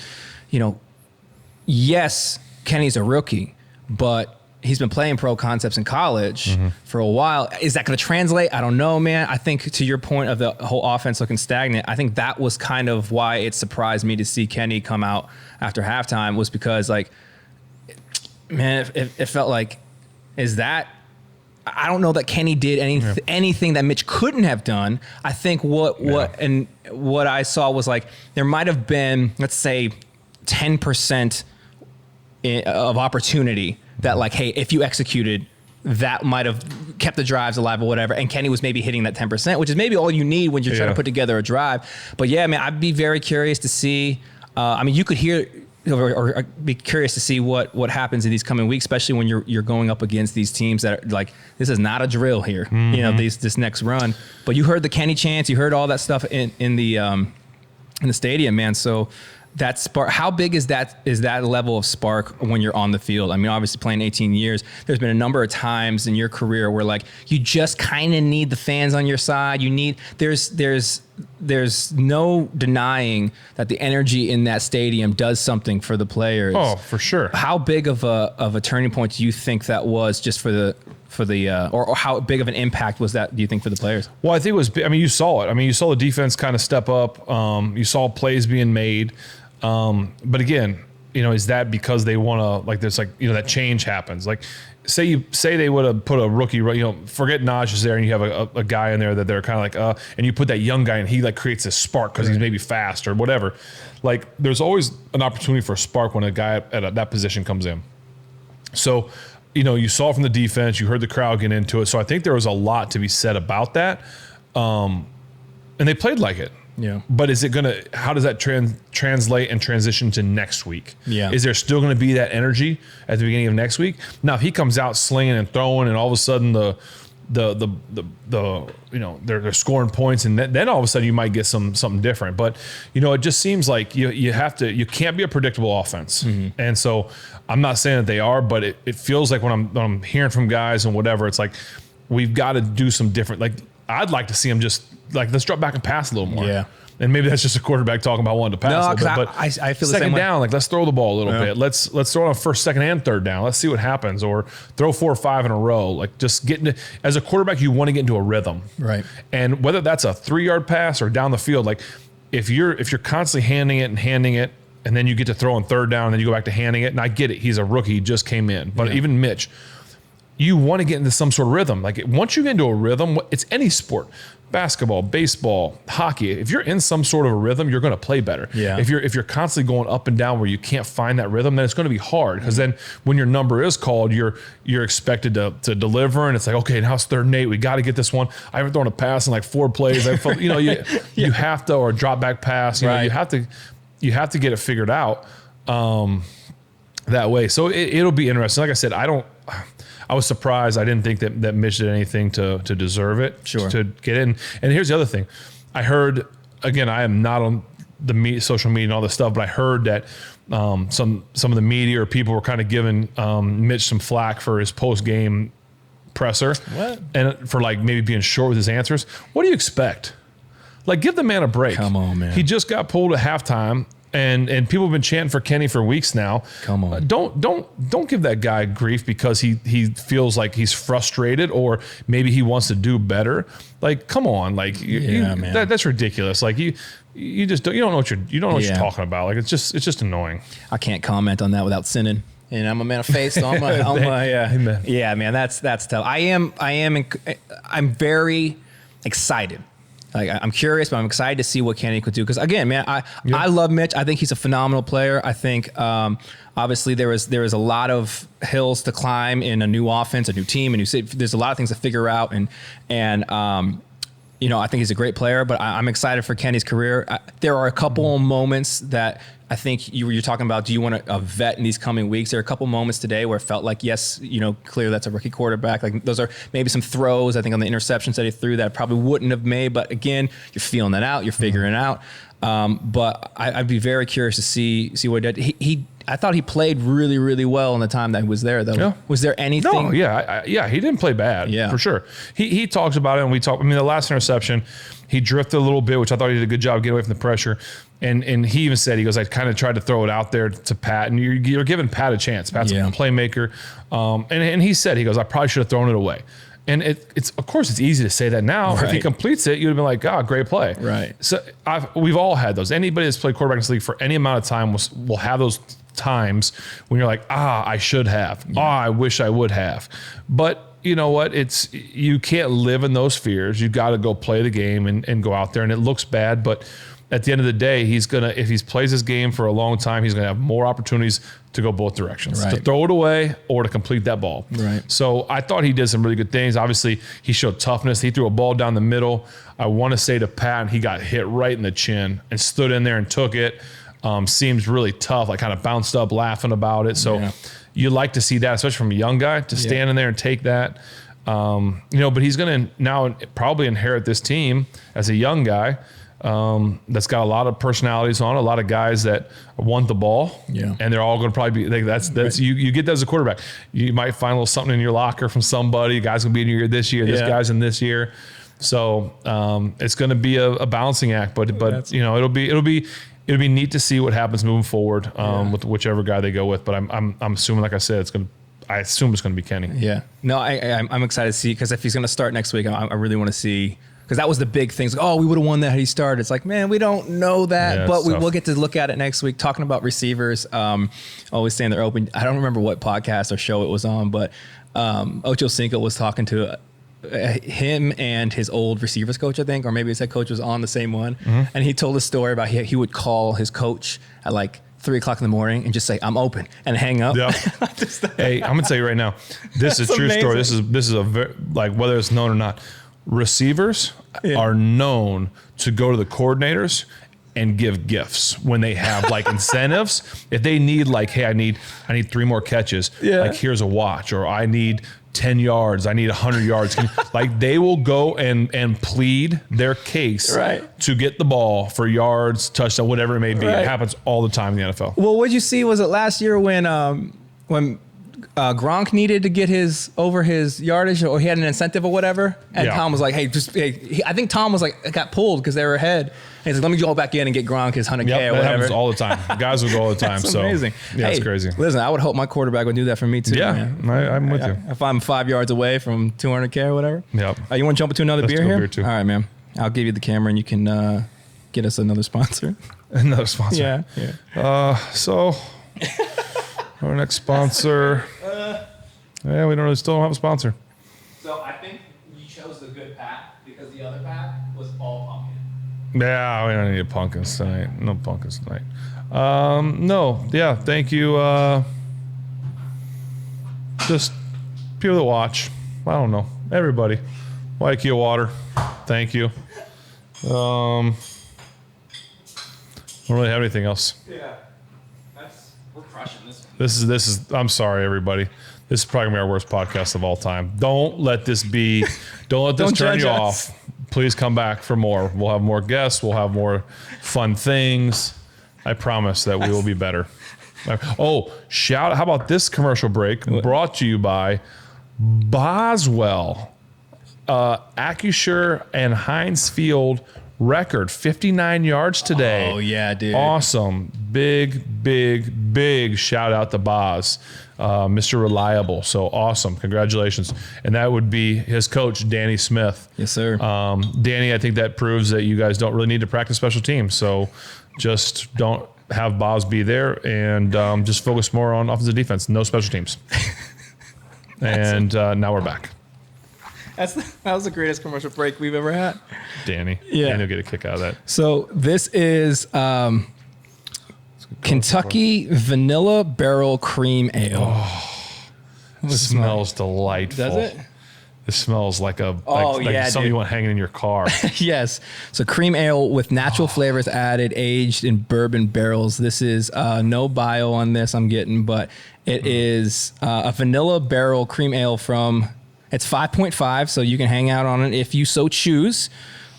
yes, Kenny's a rookie, but he's been playing pro concepts in college for a while. Is that going to translate? I don't know, man. I think to your point of the whole offense looking stagnant, I think that was kind of why it surprised me to see Kenny come out after halftime, was because man, it felt like, I don't know that Kenny did anything that Mitch couldn't have done. I think what I saw was like, there might have been, let's say, 10% of opportunity that like, hey, if you executed, that might have kept the drives alive or whatever. And Kenny was maybe hitting that 10%, which is maybe all you need when you're trying to put together a drive. But yeah, man, I'd be very curious to see. You could hear or be curious to see what happens in these coming weeks, especially when you're going up against these teams that are like, this is not a drill here. This next run. But you heard the Kenny chants, you heard all that stuff in the stadium, man. So that spark, how big is that level of spark when you're on the field? I mean, obviously playing 18 years, there's been a number of times in your career where like you just kind of need the fans on your side. There's no denying that the energy in that stadium does something for the players. Oh, for sure. How big of a turning point do you think that was just for the or how big of an impact was that, do you think, for the players? Well, I think it was, you saw it. You saw the defense kind of step up. You saw plays being made. But again, is that because they want to, like, there's like, that change happens. Like, say they would have put a rookie, forget Najee is there and you have a guy in there that they're kind of like, and you put that young guy and he like creates this spark because he's maybe fast or whatever. Like, there's always an opportunity for a spark when a guy at that position comes in. So, you saw from the defense, you heard the crowd get into it. So I think there was a lot to be said about that. And they played like it. Yeah. But how does that translate and transition to next week? Yeah. Is there still going to be that energy at the beginning of next week? Now, if he comes out slinging and throwing and all of a sudden they're scoring points, and then all of a sudden you might get something different. But it just seems like you can't be a predictable offense. Mm-hmm. And so I'm not saying that they are, but it feels like when I'm hearing from guys and whatever, it's like we've got to do some different. Like, I'd like to see them just like, let's drop back and pass a little more. Yeah. And maybe that's just a quarterback talking about wanting to pass a little bit. But I feel the second same down, way. like, let's throw the ball a little bit. Let's throw it on first, second, and third down. Let's see what happens. Or throw 4 or 5 in a row. Like, just as a quarterback, you want to get into a rhythm. Right. And whether that's a 3-yard pass or down the field, like, if you're constantly handing it, and then you get to throw on third down, and then you go back to handing it. And I get it. He's a rookie. He just came in. But even Mitch, you want to get into some sort of rhythm. Like once you get into a rhythm, it's any sport, basketball, baseball, hockey. If you're in some sort of a rhythm, you're going to play better. Yeah. If you're constantly going up and down where you can't find that rhythm, then it's going to be hard. Because then when your number is called, you're expected to deliver, and it's like, okay, now it's 3rd and 8. We got to get this one. I haven't thrown a pass in like 4 plays. I felt, you have to, or a drop back pass. You know, you have to get it figured out that way. So it'll be interesting. Like I said, I was surprised. I didn't think that Mitch did anything to deserve it. Sure. To get in. And here's the other thing. I heard, again, I am not on the social media and all this stuff, but I heard that some of the media or people were kind of giving Mitch some flack for his post-game presser. What? And for like maybe being short with his answers. What do you expect? Like, give the man a break. Come on, man. He just got pulled at halftime. And people have been chanting for Kenny for weeks now. Come on. Don't give that guy grief because he feels like he's frustrated or maybe he wants to do better. Like, come on, like man. That's ridiculous. Like you just don't know what you're talking about. Like it's just annoying. I can't comment on that without sinning. And I'm a man of faith, so yeah, man, that's tough. I'm very excited. Like, I'm curious, but I'm excited to see what Kenny could do. Because again, man, I love Mitch. I think he's a phenomenal player. I think obviously there is a lot of hills to climb in a new offense, a new team, there's a lot of things to figure out. And I think he's a great player. But I'm excited for Kenny's career. There are a couple moments that I think you're talking about. Do you want a vet in these coming weeks? There are a couple moments today where it felt like, yes, clearly that's a rookie quarterback. Like those are maybe some throws, I think, on the interceptions that he threw that I probably wouldn't have made. But again, you're feeling that out. You're figuring it out. But I'd be very curious to see what he did. I thought he played really, really well in the time that he was there, though. Yeah. Was there anything? No, yeah, he didn't play bad, for sure. He talks about it, and we talked. I mean, the last interception, he drifted a little bit, which I thought he did a good job getting away from the pressure. And he even said, he goes, I kind of tried to throw it out there to Pat, and you're giving Pat a chance. Pat's a playmaker. And he said, he goes, I probably should have thrown it away. And it's of course it's easy to say that now. Right. If he completes it, you'd have been like, great play. Right. So we've all had those. Anybody that's played quarterback in this league for any amount of time will have those times when you're like, I should have. Yeah. I wish I would have. But you know what? You can't live in those fears. You got to go play the game and go out there. And it looks bad, but at the end of the day, if he plays this game for a long time, he's gonna have more opportunities to go both directions, to throw it away or to complete that ball. Right. So I thought he did some really good things. Obviously, he showed toughness. He threw a ball down the middle. I want to say to Pat, he got hit right in the chin and stood in there and took it. Seems really tough, like kind of bounced up laughing about it. So you like to see that, especially from a young guy, to stand in there and take that. But he's going to now probably inherit this team as a young guy that's got a lot of personalities on it, a lot of guys that want the ball, and they're all going to probably be like, that's you get that as a quarterback. You might find a little something in your locker from somebody. Guys going to be in your year this year, this guy's in this year. So it's going to be a balancing act, but it'll be neat to see what happens moving forward with whichever guy they go with. But I'm assuming, like I said, I assume it's going to be Kenny. Yeah. No, I'm excited to see, because if he's going to start next week, I really want to see, because that was the big thing. It's like, we would have won that had he started. It's like, man, we don't know that, but we will get to look at it next week. Talking about receivers, always saying they're open. I don't remember what podcast or show it was on, but Ocho Cinco was talking to him and his old receivers coach, I think, or maybe his head coach was on the same one. Mm-hmm. And he told a story about he would call his coach at like 3:00 in the morning and just say, I'm open, and hang up. Yep. Hey, I'm gonna tell you right now, this is a true story. This is a very, like, whether it's known or not, receivers are known to go to the coordinators and give gifts when they have like incentives. If they need like, hey, I need 3 more catches. Like, here's a watch, or I need 10 yards. I need 100 yards. Like, they will go and plead their case to get the ball for yards, touchdown, whatever it may be. It happens all the time in the NFL. Well, what'd you see? Was it last year when Gronk needed to get over his yardage, or he had an incentive or whatever, and Tom was like, hey, I think Tom was like, got pulled because they were ahead. And he's like, let me go back in and get Gronk his 100K or whatever. That happens all the time. Guys will go all the time. That's amazing. Yeah, it's crazy. Listen, I would hope my quarterback would do that for me too. Yeah, man. I'm with you. If I'm 5 yards away from 200K or whatever. Yep. You want to jump into another beer here? Beer too. All right, man. I'll give you the camera and you can get us another sponsor. Another sponsor. Yeah. So our next sponsor. Yeah, we still don't have a sponsor. So I think you chose the good pack because the other pack was all pumpkin. Yeah, we don't need pumpkins tonight. No pumpkins tonight. No, yeah, thank you. Just people that watch. I don't know. Everybody. Waikia Water. Thank you. Don't really have anything else. Yeah. We're crushing this one. This is I'm sorry, everybody. This is probably gonna be our worst podcast of all time. Don't let this turn you off. Please come back for more. We'll have more guests. We'll have more fun things. I promise that we will be better. Oh, how about this commercial break brought to you by Boswell. Acusure and Heinz Field record 59 yards today. Oh, yeah, dude. Awesome. Big shout out to Boz, Mr. Reliable. So awesome. Congratulations. And that would be his coach, Danny Smith. Yes, sir. Danny, I think that proves that you guys don't really need to practice special teams. So just don't have Boz be there and just focus more on offensive defense. No special teams. And now we're back. That was the greatest commercial break we've ever had. Danny. Yeah. Danny will get a kick out of that. So this is Kentucky Vanilla Barrel Cream Ale. Oh, it smells delightful. Does it? It smells like something you want hanging in your car. Yes. So cream ale with natural flavors added, aged in bourbon barrels. This is no bio on this I'm getting, but it is a vanilla barrel cream ale from... It's 5.5, so you can hang out on it if you so choose.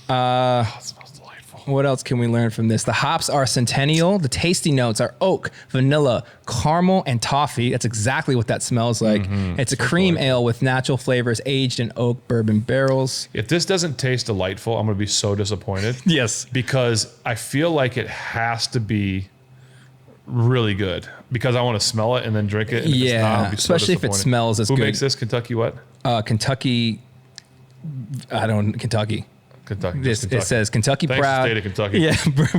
It smells delightful. What else can we learn from this? The hops are Centennial. The tasty notes are oak, vanilla, caramel, and toffee. That's exactly what that smells like. Mm-hmm. It's a cream ale with natural flavors aged in oak bourbon barrels. If this doesn't taste delightful, I'm going to be so disappointed. Yes. Because I feel like it has to be really good because I want to smell it and then drink it. And if it's not, I'll be so especially if it smells as good. Who makes this? Kentucky what? Kentucky. Kentucky. It says Kentucky Thanks Proud. State of Kentucky. Yeah,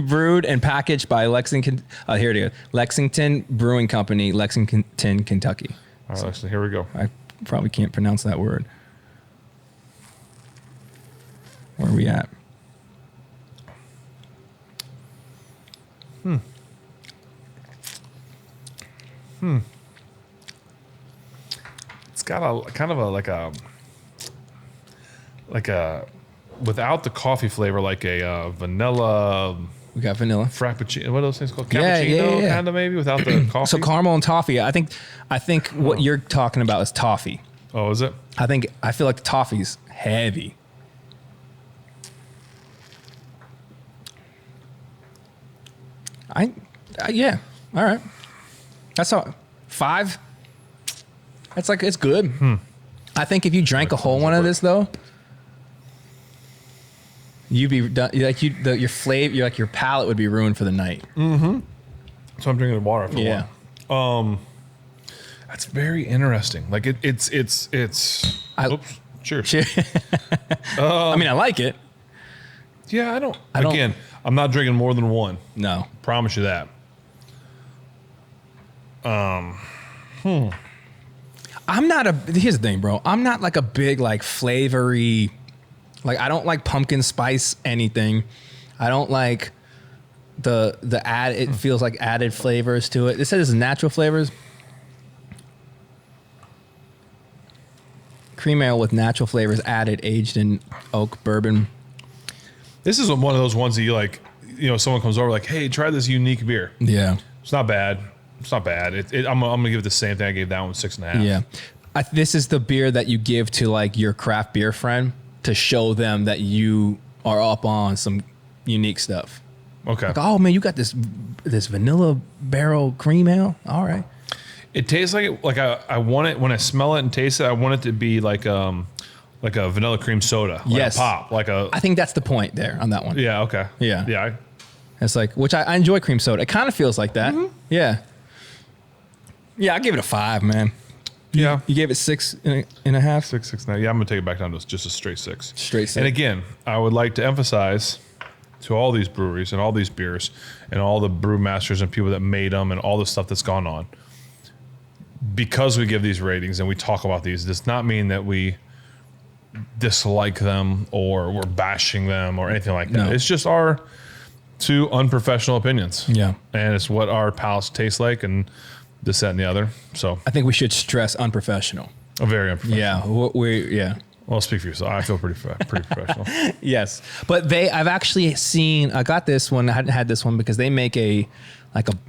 brewed and packaged by Lexington. Here it is. Lexington Brewing Company, Lexington, Kentucky. All right, so here we go. I probably can't pronounce that word. Where are we at? It's got a kind of without the coffee flavor, like a vanilla. We got vanilla. Frappuccino. What are those things called? Cappuccino, kind of maybe without the coffee. So caramel and toffee. I think what you're talking about is toffee. Oh, is it? I feel like the toffee's heavy. Yeah. All right. That's all. 5. That's it's good. I think if you drank a whole one of this though, you'd be done. Your flavor, your palate would be ruined for the night. Mm-hmm. So I'm drinking the water after one. That's very interesting. Like it's. Oops. Cheers. I mean, I like it. Yeah, I don't. Again, I'm not drinking more than one. No, promise you that. Here's the thing, bro. I'm not like a big flavory. I don't like pumpkin spice anything. I don't like the add. It feels like added flavors to it. It says natural flavors. Cream ale with natural flavors added, aged in oak bourbon. This is one of those ones that someone comes over hey, try this unique beer. Yeah. It's not bad. I'm going to give it the same thing I gave that one 6.5. Yeah. This is the beer that you give to your craft beer friend to show them that you are up on some unique stuff. Okay. Oh man, you got this vanilla barrel cream ale. All right. It tastes I want it when I smell it and taste it. I want it to be like a vanilla cream soda. Yes. A pop. I think that's the point there on that one. Yeah. Okay. Yeah. Yeah. It's which I enjoy cream soda. It kind of feels like that. Mm-hmm. Yeah. Yeah, I give it a 5, man. Yeah. You gave it 6.5? 6.5. Yeah, I'm going to take it back down to just a straight 6. Straight 6. And again, I would like to emphasize to all these breweries and all these beers and all the brewmasters and people that made them and all the stuff that's gone on. because we give these ratings and we talk about these, does not mean that we dislike them or we're bashing them or anything like that. No. It's just our 2 unprofessional opinions. Yeah. And it's what our palates taste like and this, that, and the other. So I think we should stress unprofessional. Very unprofessional. Yeah. Well, speak for yourself. I feel pretty professional. Yes. But I've actually seen, I got this one. I hadn't had this one because they make a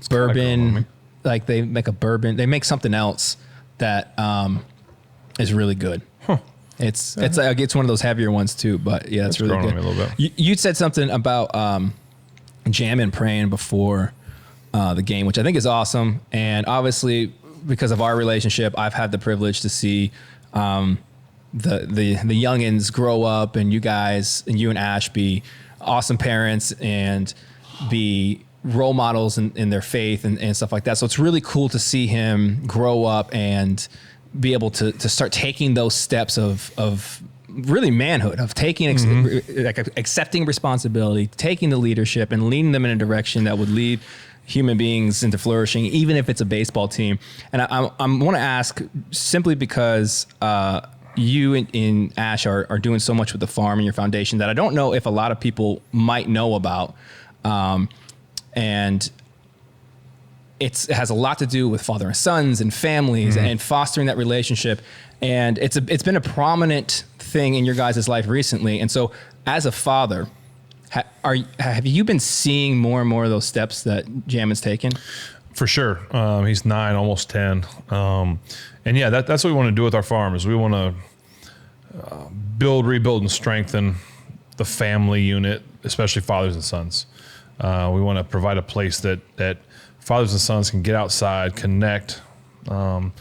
bourbon, like they make a bourbon. They make something else that is really good. Huh. It's one of those heavier ones too, but yeah, it's really good. On me a little bit. You said something about jamming, praying before the game, which I think is awesome. And obviously, because of our relationship, I've had the privilege to see the youngins grow up, and you guys and you and Ash be awesome parents and be role models in their faith and stuff like that. So it's really cool to see him grow up and be able to start taking those steps of really manhood, of taking accepting responsibility, taking the leadership and leading them in a direction that would lead human beings into flourishing, even if it's a baseball team. And I want to ask simply because you and Ash are doing so much with the farm and your foundation that I don't know if a lot of people might know about. And it has a lot to do with father and sons and families and fostering that relationship. And it's been a prominent thing in your guys' life recently. And so as a father, have you been seeing more and more of those steps that Jamin's taken? For sure. He's 9, almost 10. And yeah, that's what we want to do with our farm is we want to build, rebuild, and strengthen the family unit, especially fathers and sons. We want to provide a place that fathers and sons can get outside, connect, can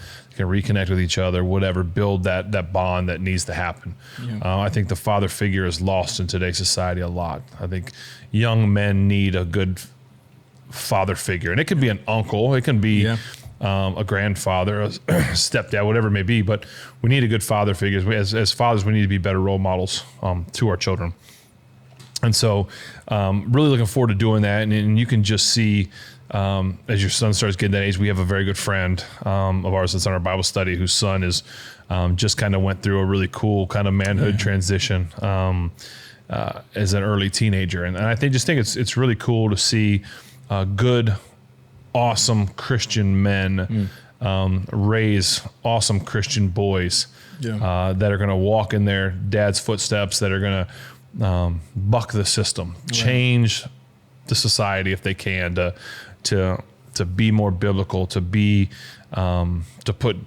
reconnect with each other, whatever, build that bond that needs to happen. Yeah. I think the father figure is lost in today's society a lot. I think young men need a good father figure, and it could be an uncle, it can be a grandfather, a stepdad, whatever it may be, but we need a good father figure. As fathers, we need to be better role models to our children. And so really looking forward to doing that. And you can just see as your son starts getting that age, we have a very good friend of ours that's on our Bible study whose son is just kind of went through a really cool kind of manhood transition as an early teenager. And I think it's really cool to see good, awesome Christian men raise awesome Christian boys that are going to walk in their dad's footsteps, that are going to buck the system, change the society if they can, to be more biblical, to be to put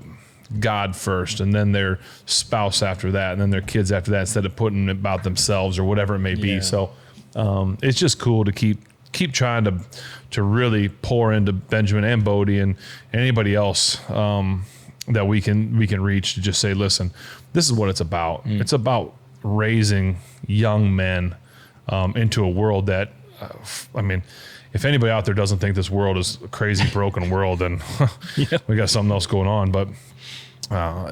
God first, and then their spouse after that, and then their kids after that, instead of putting it about themselves or whatever it may be. So it's just cool to keep trying to really pour into Benjamin and Bodie and anybody else that we can reach, to just say, listen, this is what it's about. It's about raising young men into a world that, I mean, if anybody out there doesn't think this world is a crazy, broken world, then we got something else going on. But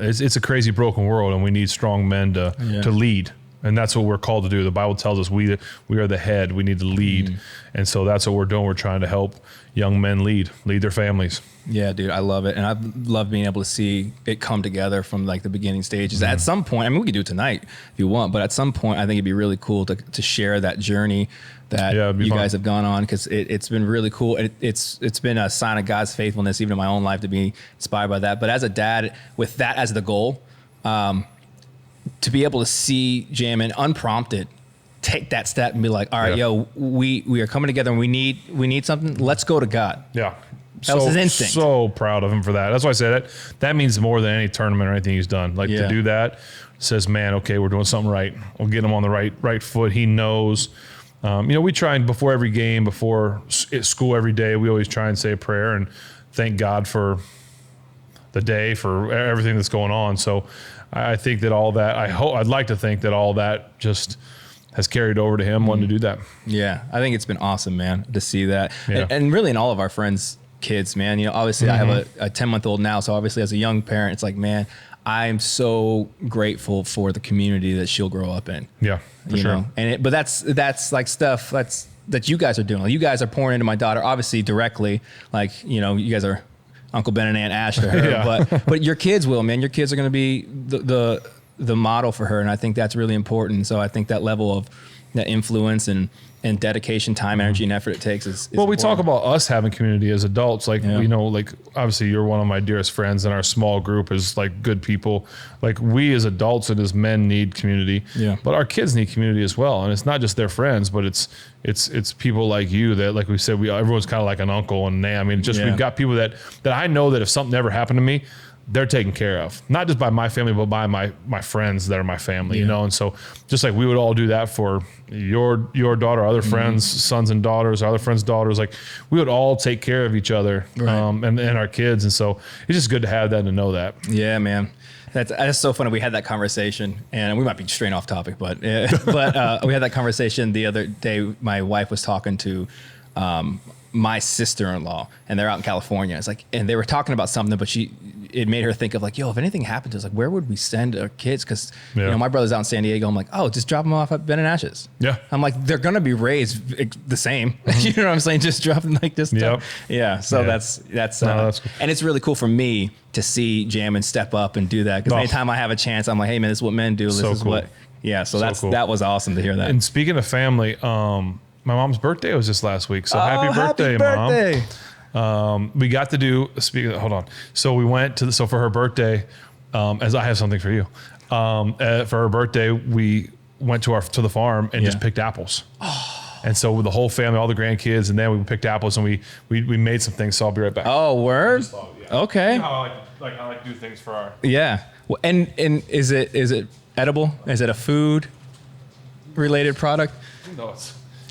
it's a crazy, broken world, and we need strong men to lead. And that's what we're called to do. The Bible tells us we are the head. We need to lead. And so that's what we're doing. We're trying to help young men lead their families. Yeah, dude, I love it. And I love being able to see it come together from like the beginning stages. At some point, I mean, we could do it tonight if you want, but at some point, I think it'd be really cool to share that journey that you guys have gone on, because it's been really cool. It's been a sign of God's faithfulness, even in my own life, to be inspired by that. But as a dad, with that as the goal, to be able to see Jamin unprompted take that step and be like, all right, we are coming together and we need something. Let's go to God. Yeah. That was his instinct. So proud of him for that. That's why I say that means more than any tournament or anything he's done. Like to do that says, man, okay, we're doing something right. We'll get him on the right foot. He knows. We try and before every game, before school every day, we always try and say a prayer and thank God for the day, for everything that's going on. So I think that all that, I'd like to think that all that just has carried over to him wanting to do that. Yeah, I think it's been awesome, man, to see that. Yeah. And really in all of our friends' kids, man, obviously I have a 10-month-old now. So obviously as a young parent, it's like, man, I'm so grateful for the community that she'll grow up in. Yeah, for sure. But that's like stuff that you guys are doing. Like, you guys are pouring into my daughter, obviously directly. Like, you guys are Uncle Ben and Aunt Ash to her, Yeah. but your kids will, man. Your kids are going to be the model for her, and I think that's really important. So I think that level of that influence and dedication, time, energy, and effort it takes is well, we important. talk about us having community as adults. Like, Yeah. you know, like obviously you're one of my dearest friends, and our small group is like good people. Like, we as adults and as men need community, Yeah. but our kids need community as well. And it's not just their friends, but it's people like you that, like we said, everyone's kind of like an uncle and Nan. I mean, just we've got people that I know that if something ever happened to me, they're taken care of, not just by my family, but by my friends that are my family, you know? And so just like we would all do that for your daughter, other friends, sons and daughters, other friends' daughters, like we would all take care of each other, and our kids. And so it's just good to have that and to know that. Yeah, man. That's so funny. We had that conversation, and we might be straight off topic, but we had that conversation the other day. My wife was talking to my sister-in-law, and they're out in California. It's like, and they were talking about something, but it made her think of like, yo, if anything happened to us, like, where would we send our kids? Because you know, my brother's out in San Diego. I'm like, oh, just drop them off at Ben and Ash's. Yeah. I'm like, they're gonna be raised the same. You know what I'm saying? Just drop them like this. Yeah. So that's cool. And it's really cool for me to see Jam and step up and do that. Because anytime I have a chance, I'm like, hey man, this is what men do. This is cool. what. Yeah. So cool. that was awesome to hear that. And speaking of family, my mom's birthday was just last week. So happy birthday, Mom. We got to do, hold on. So we went to for her birthday, as I have something for you. For her birthday, we went to the farm and just picked apples. And so with the whole family, all the grandkids, and then we picked apples and we made some things. So I'll be right back. Oh, word? Okay. You know how I like to do things for our... Yeah. Well, and is it edible? Is it a food related product?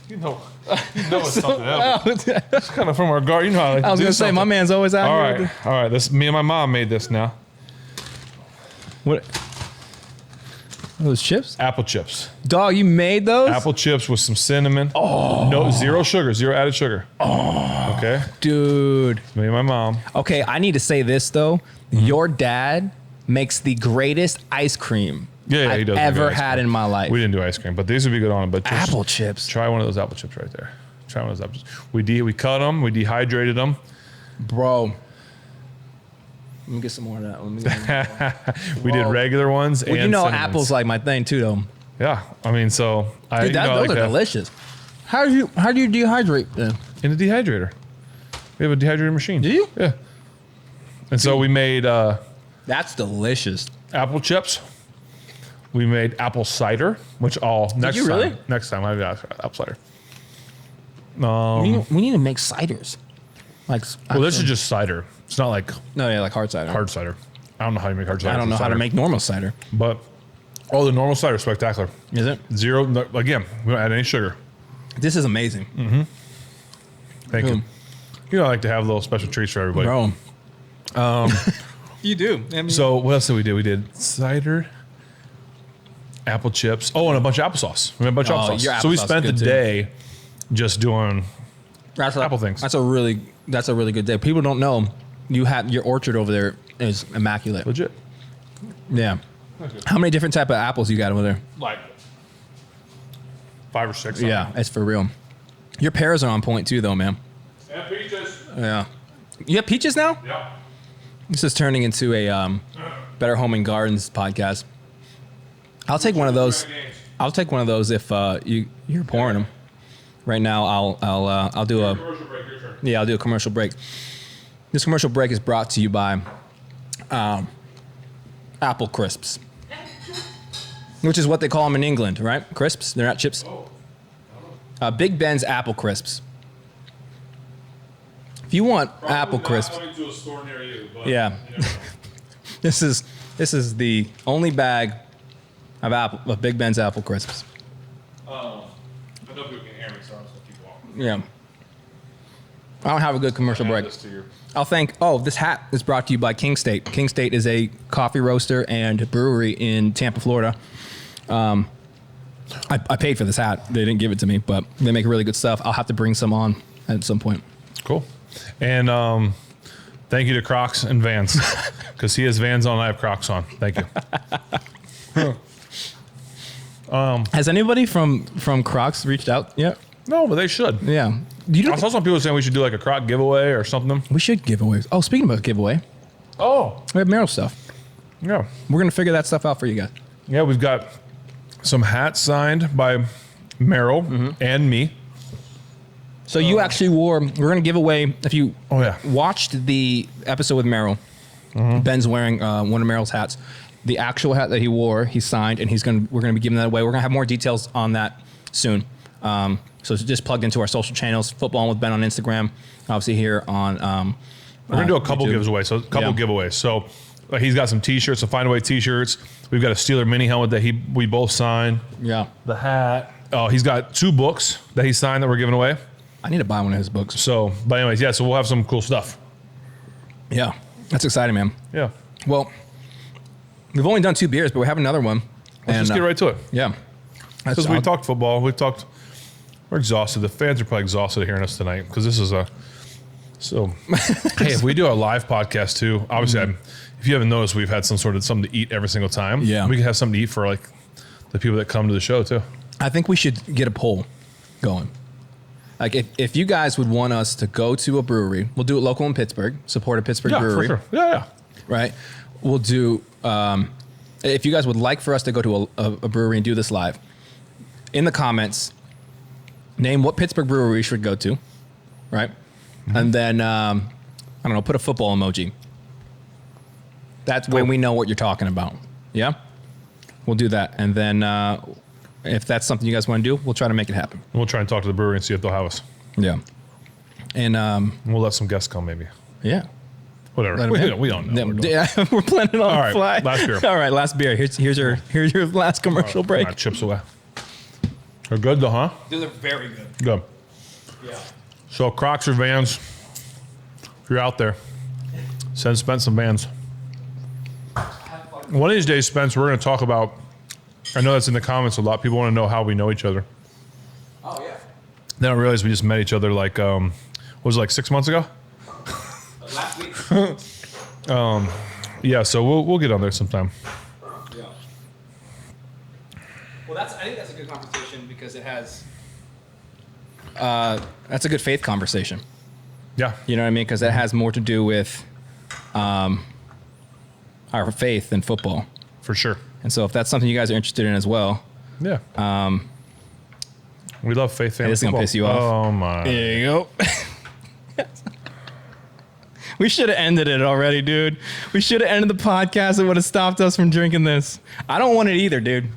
You know it's something else. It's kind of from our garden. You know how I like I was to do going to say, something. my man's always out here. All right. This me and my mom made this now. What? Those chips? Apple chips. Dog, you made those? Apple chips with some cinnamon. Oh. No, zero sugar, zero added sugar. Oh. Okay. Dude. Me and my mom. Okay, I need to say this, though. Your dad makes the greatest ice cream Yeah, he does. I've ever had in my life. We didn't do ice cream, but these would be good on it. But just apple chips. Try one of those apple chips right there. Try one of those apple chips. We cut them. We dehydrated them. Bro. Let me get some more of that. We did regular ones. Well, and you know, cinnamons. apple's like my thing too, though. Yeah, I mean, so Dude, those are delicious. How do you dehydrate them? In a dehydrator. We have a dehydrator machine. Do you? Yeah. And so we made That's delicious. apple chips. We made apple cider, which next you really? time. Next time I got apple cider. We need to make ciders. Well, this is just cider. It's not like like hard cider. hard cider. I don't know how you make hard cider. I don't know how to make normal cider. But the normal cider is spectacular. Is it? Zero. Again, we don't add any sugar. This is amazing. Thank you. You know, I like to have little special treats for everybody. Bro. You do. I mean, So what else did we do? We did cider, apple chips. Oh, and a bunch of applesauce. We made a bunch of applesauce. your So we applesauce spent is the good, too. day just doing apple things. That's a really good day. People don't know you have your orchard over there is immaculate. legit. Yeah. How many different type of apples you got over there? Like 5 or 6. Yeah, it's for real. Your pears are on point too, though, man. And peaches. Yeah. You have peaches now? Yeah. This is turning into a Better Home and Gardens podcast. I'll take one of those. I'll take one of those if you're pouring them. Right now, I'll do a Commercial break, your turn. I'll do a commercial break. This commercial break is brought to you by Apple Crisps, which is what they call them in England, right? Crisps. They're not chips. Big Ben's Apple Crisps. If you want Apple Crisps, To a store near you, but, yeah. This is the only bag of Big Ben's Apple Crisps. I know people can hear me, so I'm just gonna keep walking. Yeah. I don't have a good commercial break. This hat is brought to you by King State. King State is a coffee roaster and brewery in Tampa, Florida. I paid for this hat. They didn't give it to me, but they make really good stuff. I'll have to bring some on at some point. Cool. And thank you to Crocs and Vans, because he has Vans on, I have Crocs on. Thank you. Has anybody from Crocs reached out yet? No, but they should. Yeah. I saw some people saying we should do like a crock giveaway or something. We should giveaways. Oh, speaking about giveaway. Oh. We have Merrill stuff. Yeah. We're going to figure that stuff out for you guys. Yeah, we've got some hats signed by Merrill and me. So you actually wore, we're going to give away, if you watched the episode with Merrill, Ben's wearing one of Merrill's hats. The actual hat that he wore, he signed, and we're going to be giving that away. We're going to have more details on that soon. So it's just plugged into our social channels, Footballin with Ben on Instagram, obviously here on we're going to do a couple giveaways. So giveaways. So he's got some T-shirts, some Find Away T-shirts. We've got a Steeler mini helmet that we both signed. Yeah. The hat. Oh, he's got 2 books that he signed that we're giving away. I need to buy one of his books. So, but anyways, yeah, so we'll have some cool stuff. Yeah. That's exciting, man. Yeah. Well, we've only done 2 beers, but we have another one. Let's just get right to it. Yeah. Because we talked football. We're exhausted. The fans are probably exhausted of hearing us tonight because this is hey, if we do a live podcast too, obviously, if you haven't noticed, we've had something to eat every single time. Yeah. We can have something to eat for like the people that come to the show too. I think we should get a poll going. Like if you guys would want us to go to a brewery, we'll do it local in Pittsburgh, support a Pittsburgh brewery. For sure. Yeah. Right. We'll do, if you guys would like for us to go to a brewery and do this live, in the comments, name what Pittsburgh brewery we should go to. Right. And then, I don't know, put a football emoji. That's when we know what you're talking about. Yeah? We'll do that. And then if that's something you guys want to do, we'll try to make it happen. We'll try and talk to the brewery and see if they'll have us. Yeah. And we'll let some guests come maybe. Yeah. Whatever. We don't know. Yeah, we're planning on the fly. Last beer. All right, last beer. Here's your last commercial break. Chips away. They're good though, huh? Those are very good. Good. Yeah. So Crocs or Vans, if you're out there, send Spence some Vans. One of these days, Spence, we're going to talk about, I know that's in the comments a lot, people want to know how we know each other. Oh, yeah. They don't realize we just met each other like, was it like 6 months ago? Last week. Yeah, so we'll get on there sometime. Yeah. Well, I think that's a good conversation because it has, that's a good faith conversation. Yeah. You know what I mean? Because that has more to do with our faith than football. For sure. And so if that's something you guys are interested in as well. Yeah. We love faith family. This is going to piss you off. Oh, my. There you go. We should have ended it already, dude. We should have ended the podcast. It would have stopped us from drinking this. I don't want it either, dude.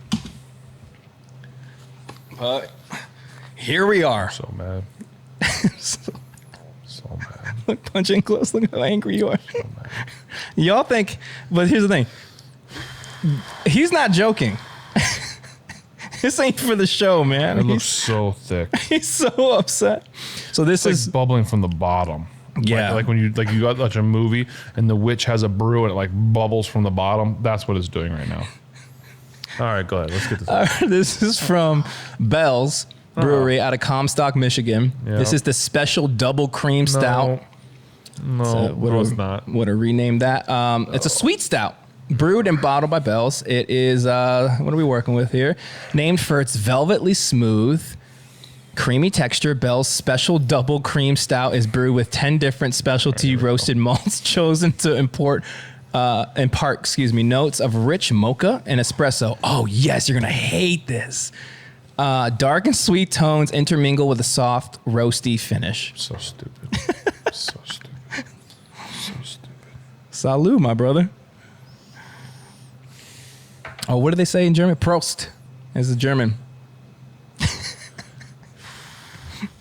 But here we are. So mad. So mad. Look, punch in close. Look how angry you are. So mad. Y'all think, but here's the thing. He's not joking. This ain't for the show, man. It looks so thick. He's so upset. So this is bubbling from the bottom. Yeah. Like when you watch a movie and the witch has a brew and it like bubbles from the bottom. That's what it's doing right now. All right, go ahead. Let's get this. This is from Bell's Brewery out of Comstock, Michigan. Yep. This is the special double cream stout. No, it's not. Would have renamed that. It's a sweet stout. Brewed and bottled by Bell's. It is, what are we working with here? Named for its velvetly smooth, creamy texture, Bell's special double cream stout is brewed with 10 different specialty roasted malts chosen to impart notes of rich mocha and espresso. Oh, yes, you're going to hate this. Dark and sweet tones intermingle with a soft, roasty finish. So stupid. So stupid. So stupid. Salud, my brother. Oh, what do they say in German? Prost is the German.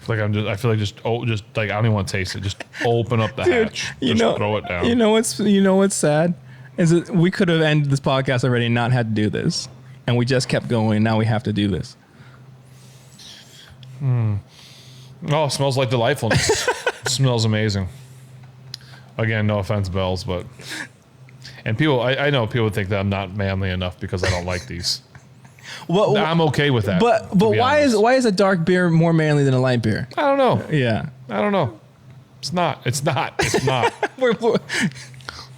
I feel like just like I don't even want to taste it. Just open up the hatch. Throw it down. You know what's sad is that we could have ended this podcast already and not had to do this, and we just kept going. Now we have to do this. Oh, it smells like delightfulness. It smells amazing. Again, no offense, Bells, but and people, I know people think that I'm not manly enough because I don't like these. Well, I'm okay with that. But why is a dark beer more manly than a light beer? I don't know. Yeah, I don't know. It's not.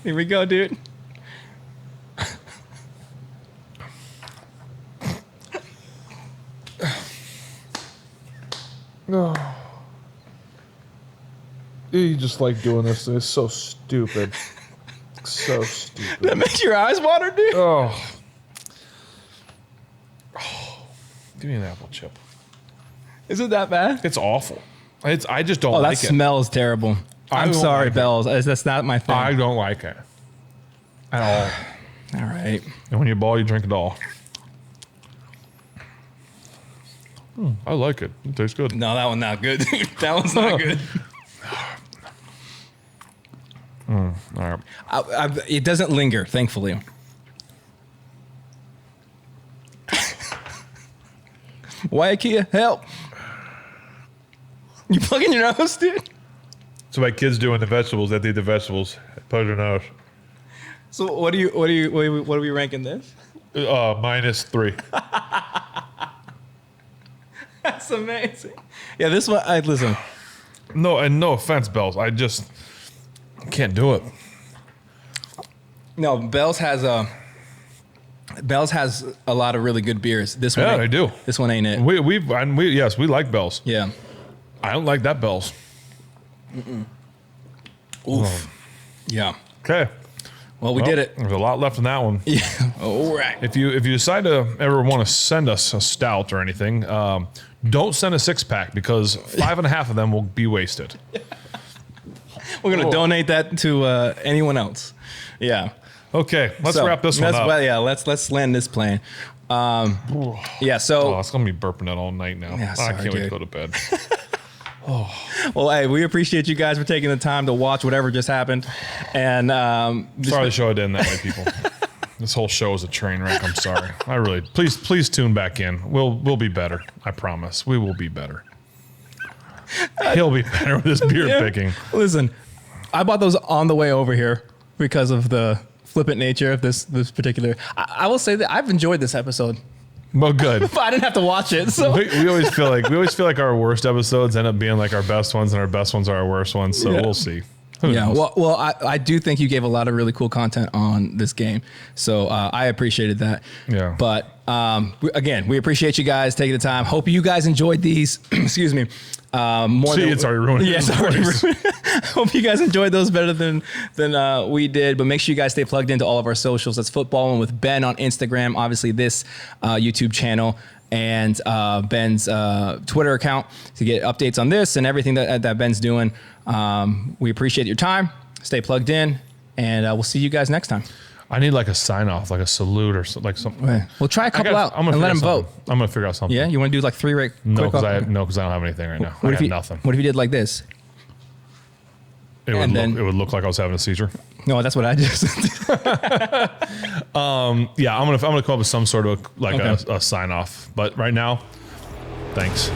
Here we go, dude. You just like doing this. It's so stupid. So stupid. That makes your eyes water, dude. Oh. Give me an apple chip. Is it that bad? It's awful. I just don't like it. That smells terrible. I'm sorry, like Bells. That's not my thing. I don't like it at all. All right. And when you ball, you drink it all. I like it. It tastes good. No, that one's not good. That one's not good. All right. It doesn't linger, thankfully. Why, Ikea? Help! You plugging your nose, dude? So my kids doing the vegetables. They eat the vegetables. Plug their nose. So what are we ranking this? -3. That's amazing. Yeah, this one. Listen. No, and no offense, Bells. I just can't do it. No, Bells has a lot of really good beers. This one, yeah, I do. This one ain't it. We like Bells. Yeah. I don't like that Bells. Oof. Yeah. Okay. Well, we did it. There's a lot left in that one. Yeah. All right. If you decide to ever want to send us a stout or anything, don't send a 6-pack because 5.5 of them will be wasted. We're gonna donate that to anyone else. Yeah. Okay, let's wrap this one up. Well, yeah, let's land this plane. Yeah. So it's gonna be burping that all night now. Yeah, I sorry, can't wait to dude. go to bed. Well, hey, we appreciate you guys for taking the time to watch whatever just happened. And Sorry the show I did in that way, people. This whole show is a train wreck. I'm sorry. I really please tune back in. We'll be better. I promise. We will be better. He'll be better with his beer picking. Listen, I bought those on the way over here because of the flippant nature of this particular. I will say that I've enjoyed this episode. Well, good. But I didn't have to watch it. So we always feel like our worst episodes end up being like our best ones, and our best ones are our worst ones. So we'll see. Who knows? Well, I do think you gave a lot of really cool content on this game, so I appreciated that. Yeah. But we appreciate you guys taking the time. Hope you guys enjoyed these. Excuse me. It's already ruined. Yeah, it's already ruined. Hope you guys enjoyed those better than we did. But make sure you guys stay plugged into all of our socials. That's Footballin with Ben on Instagram. Obviously, this YouTube channel and Ben's Twitter account to get updates on this and everything that Ben's doing. We appreciate your time. Stay plugged in, and we'll see you guys next time. I need like a sign off, like a salute or like something. Okay. We'll try a couple out and let them vote. I'm gonna figure out something. Yeah, you want to do like 3 right? No, because I don't have anything right now. I got nothing. What if you did like this? It would look like I was having a seizure. No, that's what I just. Yeah, I'm gonna come up with some sort of like a sign off. But right now, thanks.